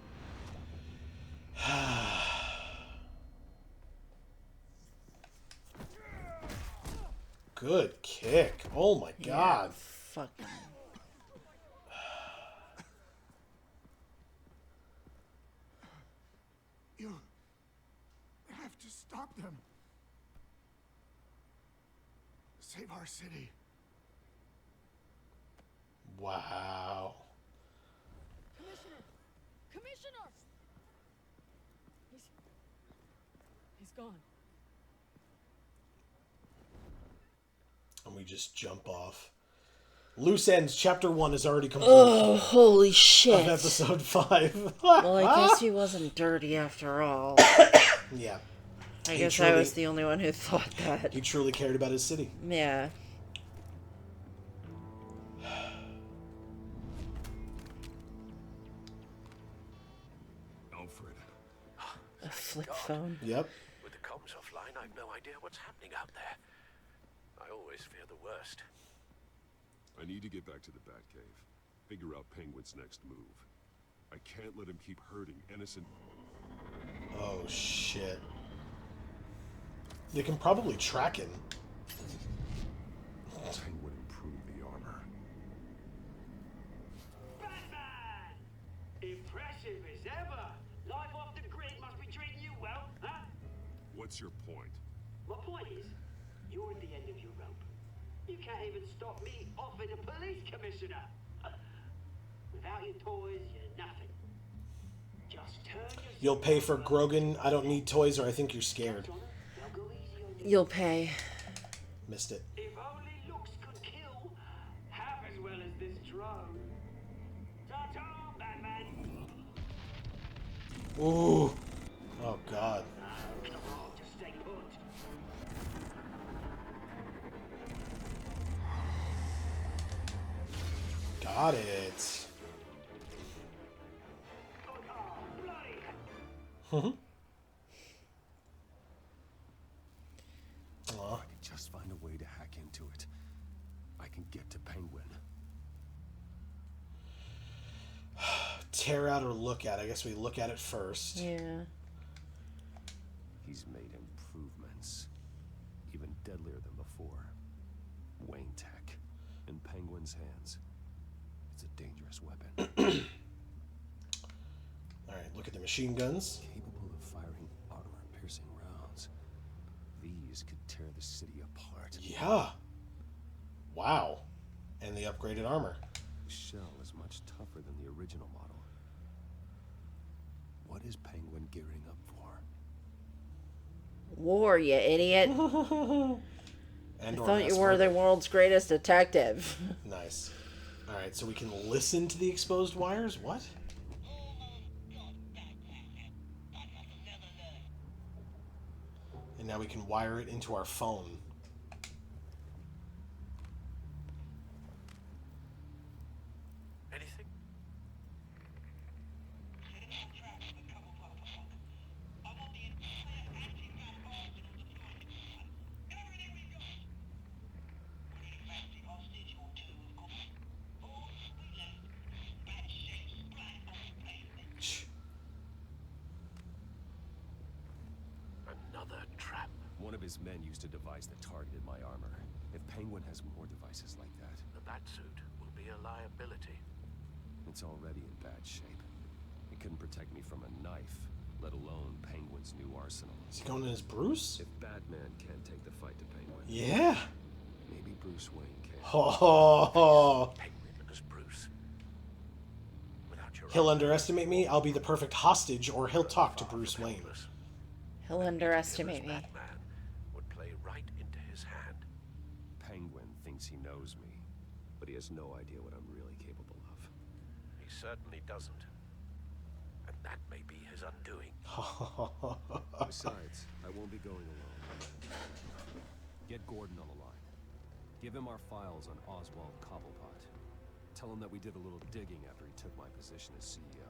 Good kick. Oh my God. Yeah, fucking. You have to stop them. Save our city. Wow. Commissioner! He's gone. And we just jump off. Loose ends, chapter 1 is already complete. Oh, holy shit. Of episode 5. Well, I guess he wasn't dirty after all. Yeah. I guess I was the only one who thought that. He truly cared about his city. Yeah. Alfred. A flip phone. Yep. With the culprit comms offline, I've no idea what's happening out there. I always fear the worst. I need to get back to the Batcave. Figure out Penguin's next move. I can't let him keep hurting innocent... Oh, shit. They can probably track him. Penguin improved the armor. Batman! Impressive as ever. Life off the grid must be treating you well, huh? What's your point? My point is, you're at the end of your rope. You can't even stop me offing a police commissioner. Without your toys, you're nothing. Just turn your... You'll pay for Grogan, I don't need toys, or I think you're scared. You'll pay. Missed it. If only looks could kill half as well as this drone. Ta-ta, Batman! Ooh. Oh, God. Come on, just stay put. Got it. Mm-hmm. If I can just find a way to hack into it, I can get to Penguin. Tear out or look at. I guess we look at it first. Yeah. He's made improvements, even deadlier than before. Wayne Tech, in Penguin's hands. It's a dangerous weapon. Alright, look at the machine guns. Capable of firing armor-piercing rounds. These could tear the city apart. Yeah. Wow. And the upgraded armor. The shell is much tougher than the original model. What is Penguin gearing up for? War, you idiot. And I thought you were the world's greatest detective. Nice. Alright, so we can listen to the exposed wires? What? And now we can wire it into our phone. Anything? Another trap. One of his men used a device that targeted my armor. If Penguin has more devices like that... The Batsuit will be a liability. It's already in bad shape. It couldn't protect me from a knife, let alone Penguin's new arsenal. Is he going in as Bruce? If Batman can't take the fight to Penguin... Yeah. Maybe Bruce Wayne can. Penguin as Bruce. Without your He'll underestimate me, I'll be the perfect hostage, or he'll talk to Bruce Wayne. He'll underestimate me. Batman would play right into his hand. Penguin thinks he knows me, but he has no idea what I'm really capable of. He certainly doesn't. And that may be his undoing. Besides, I won't be going alone. Get Gordon on the line. Give him our files on Oswald Cobblepot. Tell him that we did a little digging after he took my position as CEO.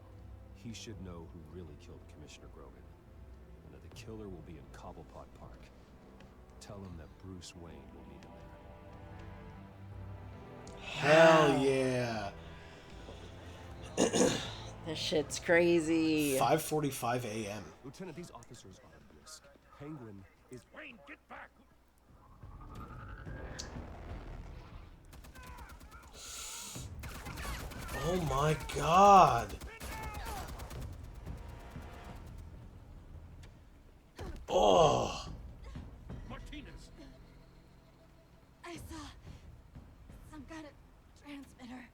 He should know who really killed Commissioner Grogan. And that the killer will be in Cobblepot Park. Tell him that Bruce Wayne will meet him there. Hell yeah. This shit's crazy. 5:45 a.m. Lieutenant, these officers are at risk. Penguin is... Wayne, get back! Oh my god. Oh. Martinez! I saw some kind of transmitter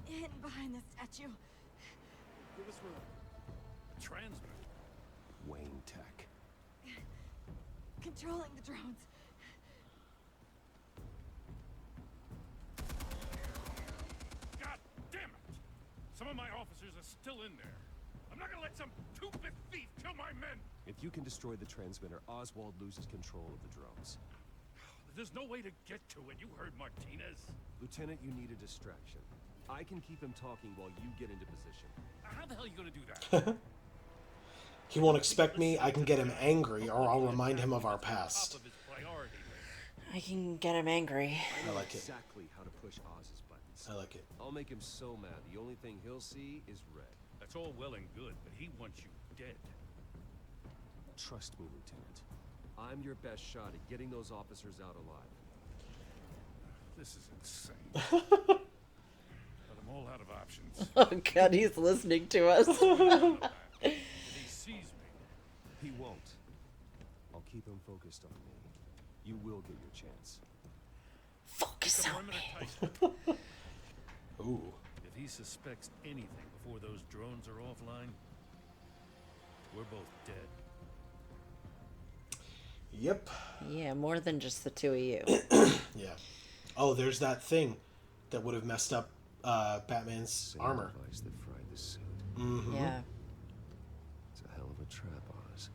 hidden behind the statue. Give us room. A transmitter. Wayne Tech. Controlling the drones. God damn it! Some of my officers are still in there. I'm not gonna let some two-bit thief kill my men! If you can destroy the transmitter, Oswald loses control of the drones. There's no way to get to it. You heard Martinez. Lieutenant, you need a distraction. I can keep him talking while you get into position. How the hell are you gonna do that? He won't expect me. I can get him angry, or I'll remind him of our past. I can get him angry. I like it. Exactly how to push Oz's buttons. I like it. I'll make him so mad, the only thing he'll see is red. That's all well and good, but he wants you dead. Trust me, Lieutenant. I'm your best shot at getting those officers out alive. This is insane. But I'm all out of options. Oh god, he's listening to us. If he sees me, He won't. I'll keep him focused on me. You will get your chance. Focus on me. Ooh. if he suspects anything before those drones are offline, we're both dead. Yep. Yeah, more than just the two of you. Yeah. Oh, there's that thing that would have messed up Batman's armor. Device that fried the suit. Mm-hmm. Yeah. It's a hell of a trap, Oz.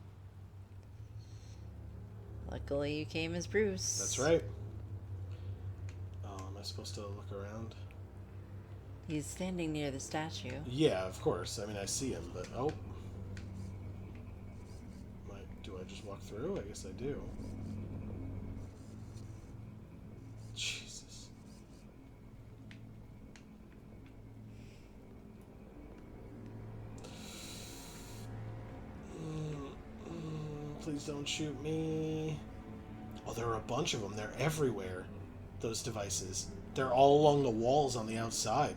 Luckily you came as Bruce. That's right. Oh, am I supposed to look around? He's standing near the statue. Yeah, of course. I mean, I see him, but oh. Do I just walk through? I guess I do. Jesus. Please don't shoot me. Oh, there are a bunch of them. They're everywhere. Those devices. They're all along the walls on the outside.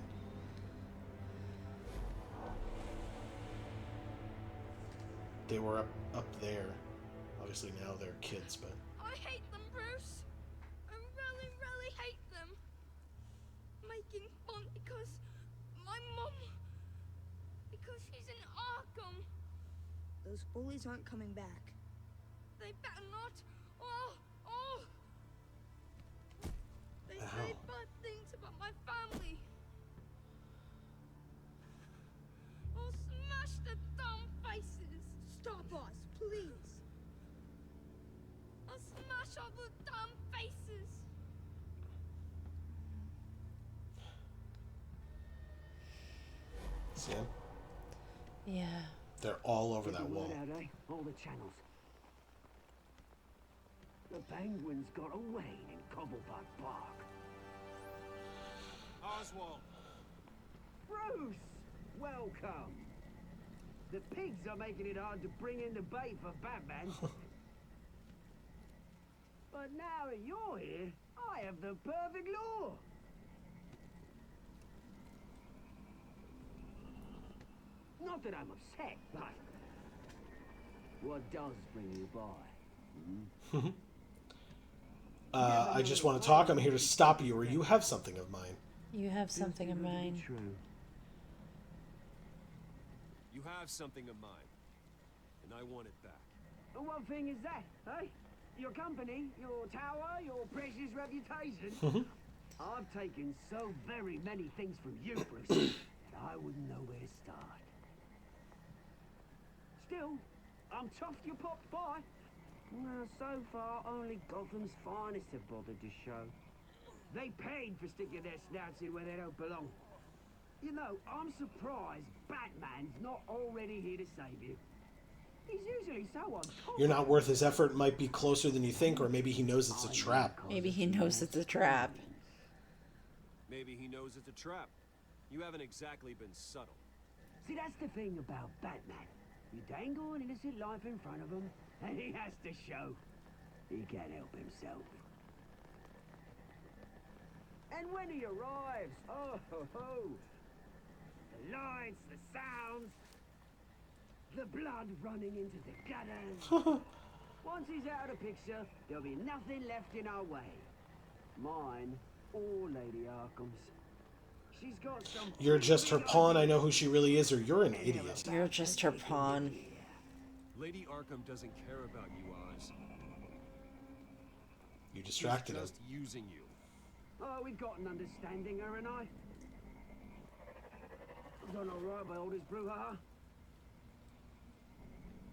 They were up there. Obviously now they're kids, but... I hate them, Bruce. I really, really hate them. Making fun because my mum... Because she's in Arkham. Those bullies aren't coming back. They better not. Oh. They Ow. say bad things about my family. I'll smash the dumb faces. Stop us, please. I'll smash all the dumb faces. See them? Yeah. They're all over that wall. Out, eh? All the channels. The penguins got away in Cobblepot Park. Oswald! Bruce! Welcome! The pigs are making it hard to bring in the bait for Batman. But now that you're here, I have the perfect lure. Not that I'm upset, but what does bring you by? I just want to talk. I'm here to stop you, or you have something of mine. You have something of mine. True. You have something of mine, and I want it back. And what thing is that, eh? Your company, your tower, your precious reputation? I've taken so very many things from you, Bruce, that I wouldn't know where to start. Still, I'm chuffed you popped by. Well, so far, only Gotham's finest have bothered to show. They paid for sticking their snouts in where they don't belong. You know, I'm surprised Batman's not already here to save you. He's usually so on top. You're not worth his effort. Might be closer than you think, or maybe he knows it's a trap. Maybe he knows it's a trap. Maybe he knows it's a trap. You haven't exactly been subtle. See, that's the thing about Batman. You dangle an innocent life in front of him, and he has to show he can't help himself. And when he arrives, oh ho ho! The lights, the sounds, the blood running into the gutters. Once he's out of the picture, there'll be nothing left in our way. Mine or Lady Arkham's. She's got some... You're just her pawn. I know who she really is, or you're an idiot. You're just her pawn. Lady Arkham doesn't care about you, Oz. You distracted him. She's just using you. Oh, we've got an understanding, her and I. Done all right by oldest brouhaha.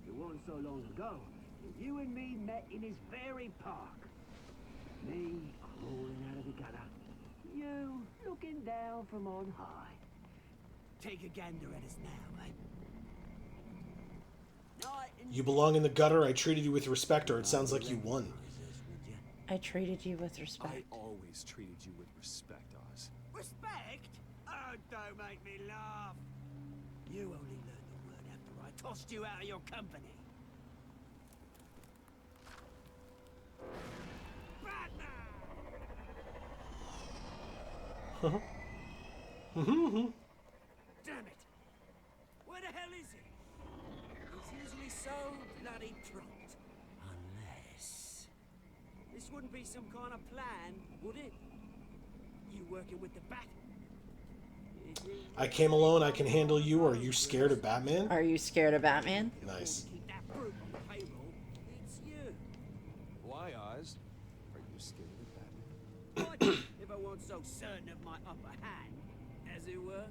It wasn't so long ago that you and me met in his very park. Me crawling out of the gutter. You looking down from on high. Take a gander at us now, eh? You belong in the gutter. I treated you with respect, or it sounds like you won. I treated you with respect. I always treated you with respect, Oz. Respect? Oh, don't make me laugh. You only learned the word after I tossed you out of your company. Damn it! Where the hell is he? He's usually so bloody prompt. Unless... This wouldn't be some kind of plan, would it? You working with the Bat? I came alone. I can handle you. Are you scared of Batman? Are you scared of Batman? Nice. Keep that brute on the payroll. It's you. Why, Oz? Are you scared of Batman? What if I weren't so certain of my upper hand, as it were?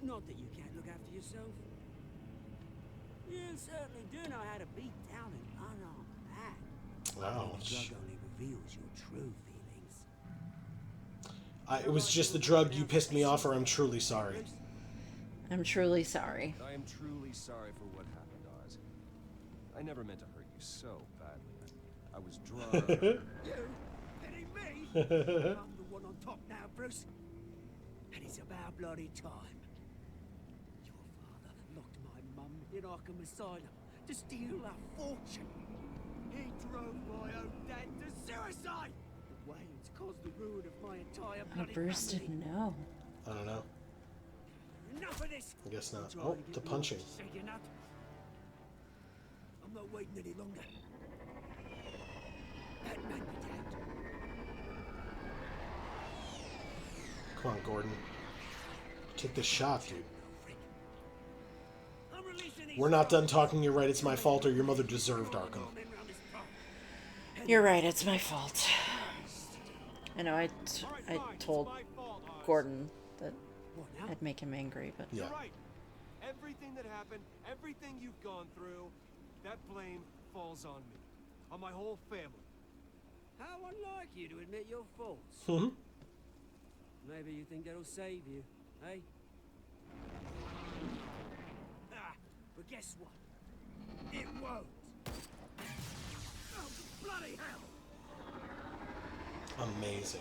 Not that you can't look after yourself. You certainly do know how to beat down an unarmed man. Wow. The drug only reveals your true feelings. It was just the drug. You pissed me off, or I'm truly sorry. I'm truly sorry. I am truly sorry for what happened, Oz. I never meant to hurt you so badly. I was drunk. You? Pity me? I'm the one on top now, Bruce. And it's about bloody time. Your father locked my mum in Arkham Asylum to steal a fortune. He drove my own dad to suicide. The Waynes caused the ruin of my entire Oh, bloody Bruce family. didn't know. I don't know. Enough of this. I guess not. Try Oh, to get the me punching. off, say you're not. I'm not waiting any longer. Batman be damned. Come on, Gordon. Take this shot, dude. I'm releasing these We're not done talking. You're right. It's my fault, or your mother deserved Arkham. You're right, it's my fault. I know I told Gordon that I'd make him angry, but... Yeah. You're right. Everything that happened, everything you've gone through, that blame falls on me. On my whole family. How unlike you to admit your faults. Maybe you think that'll save you, eh? But guess what? It won't. Oh, bloody hell! Amazing.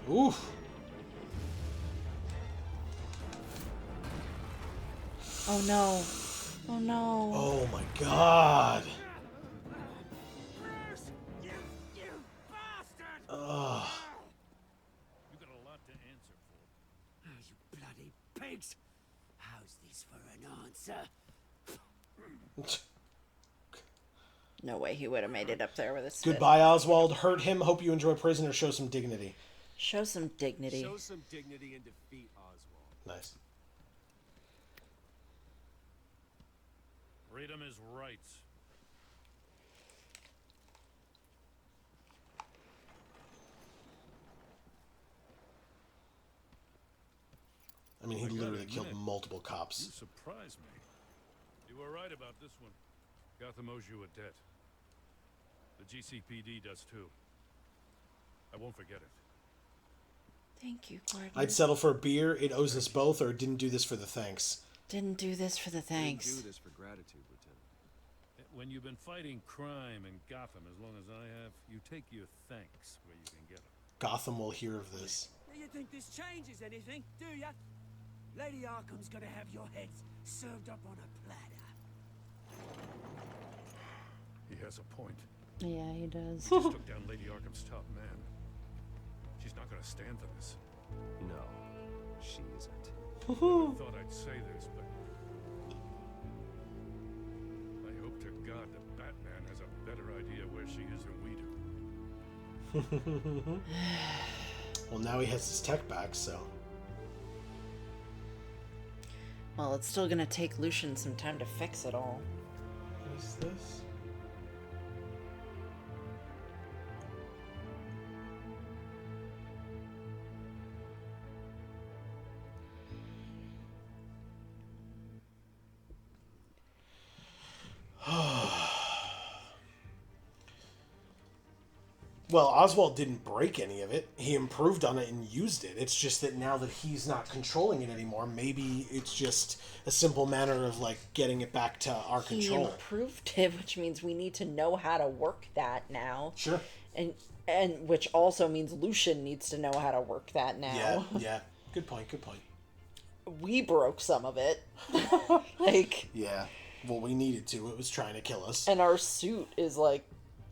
Oof. Oh no. Oh no. Oh my god. Bruce, you bastard! Ugh. You got a lot to answer for. Oh, you bloody pigs! How's this for an answer? No way he would have made it up there with a spit. Goodbye, Oswald. Hurt him. Hope you enjoy prison, or show some dignity. Show some dignity. Show some dignity and defeat Oswald. Nice. Freedom is rights. I mean, he literally killed multiple You cops. surprised me. You were right about this one. Gotham owes you a debt. The GCPD does too. I won't forget it. Thank you, Gordon. I'd settle for a beer. It owes us both, or didn't do this for the thanks. Didn't do this for the thanks. Didn't do this for gratitude, Lieutenant. When you've been fighting crime in Gotham as long as I have, you take your thanks where you can get them. Gotham will hear of this. Do you think this changes anything, do ya? Lady Arkham's gonna have your heads served up on a platter. He has a point. Yeah, he does. He just took down Lady Arkham's top man. She's not gonna stand for this. No, she isn't. I thought I'd say this, but I hope to God that Batman has a better idea where she is than we do. Well, now he has his tech back, so... Well, it's still gonna take Lucian some time to fix it all. What is this? Well, Oswald didn't break any of it. He improved on it and used it. It's just that now that he's not controlling it anymore, maybe it's just a simple matter of, like, getting it back to our control. He improved it, which means we need to know how to work that now. Sure. And which also means Lucian needs to know how to work that now. Yeah. Good point. We broke some of it. Like... Yeah. Well, we needed to. It was trying to kill us. And our suit is, like,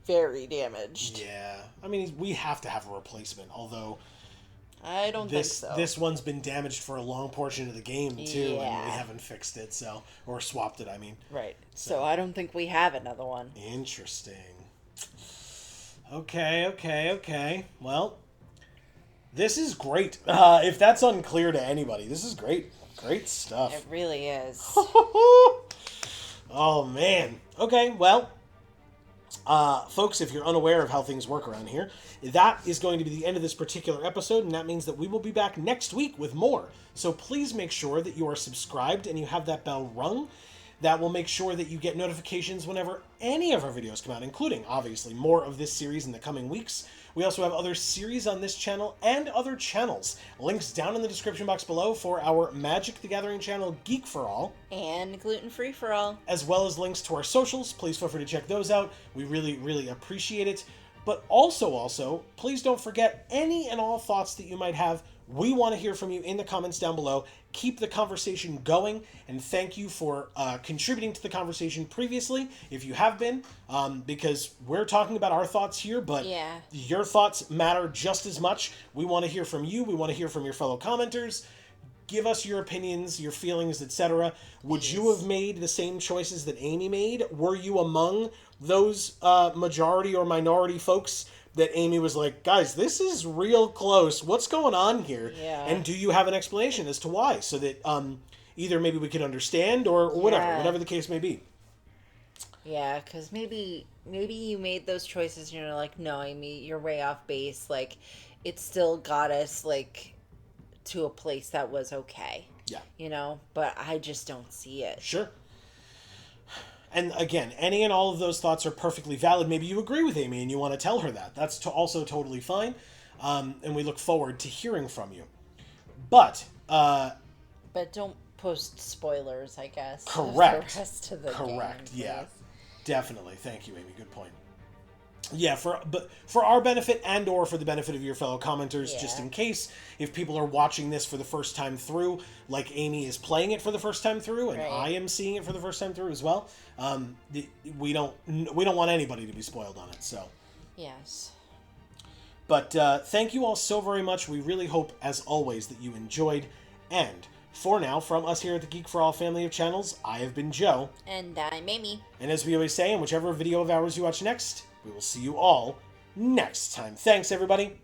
very damaged. Yeah. I mean, we have to have a replacement, although... I don't think so. This one's been damaged for a long portion of the game, too, Yeah. and we haven't fixed it, so... Or swapped it, I mean. Right. So I don't think we have another one. Interesting. Okay. Well, this is great. If that's unclear to anybody, this is great. Great stuff. It really is. Oh, man. Okay, well... folks, if you're unaware of how things work around here, that is going to be the end of this particular episode, and that means that we will be back next week with more. So please make sure that you are subscribed and you have that bell rung. That will make sure that you get notifications whenever any of our videos come out, including, obviously, more of this series in the coming weeks. We also have other series on this channel and other channels. Links down in the description box below for our Magic the Gathering channel, Geek for All. And Gluten Free for All. As well as links to our socials. Please feel free to check those out. We really, really appreciate it. But also, please don't forget any and all thoughts that you might have. We want to hear from you in the comments down below. Keep the conversation going, and thank you for contributing to the conversation previously, if you have been, because we're talking about our thoughts here, but your thoughts matter just as much. We want to hear from you. We want to hear from your fellow commenters. Give us your opinions, your feelings, etc. Would you have made the same choices that Amy made? Were you among those majority or minority folks that Amy was like, guys, this is real close. What's going on here? Yeah. And do you have an explanation as to why? So that either maybe we could understand or whatever the case may be. Yeah, because maybe you made those choices and you're like, no, Amy, you're way off base. Like, it still got us, like, to a place that was okay. Yeah. You know? But I just don't see it. Sure. And again, any and all of those thoughts are perfectly valid. Maybe you agree with Amy and you want to tell her that. That's also totally fine. And we look forward to hearing from you. But don't post spoilers, I guess. Correct. The rest of the Correct. game, Yeah. please. Definitely. Thank you, Amy. Good point. Yeah, for our benefit and or for the benefit of your fellow commenters, just in case, if people are watching this for the first time through, like Amy is playing it for the first time through, and I am seeing it for the first time through as well, we don't want anybody to be spoiled on it, so. Yes. But thank you all so very much. We really hope, as always, that you enjoyed. And for now, from us here at the Geek for All family of channels, I have been Joe. And I'm Amy. And as we always say, in whichever video of ours you watch next, we will see you all next time. Thanks, everybody.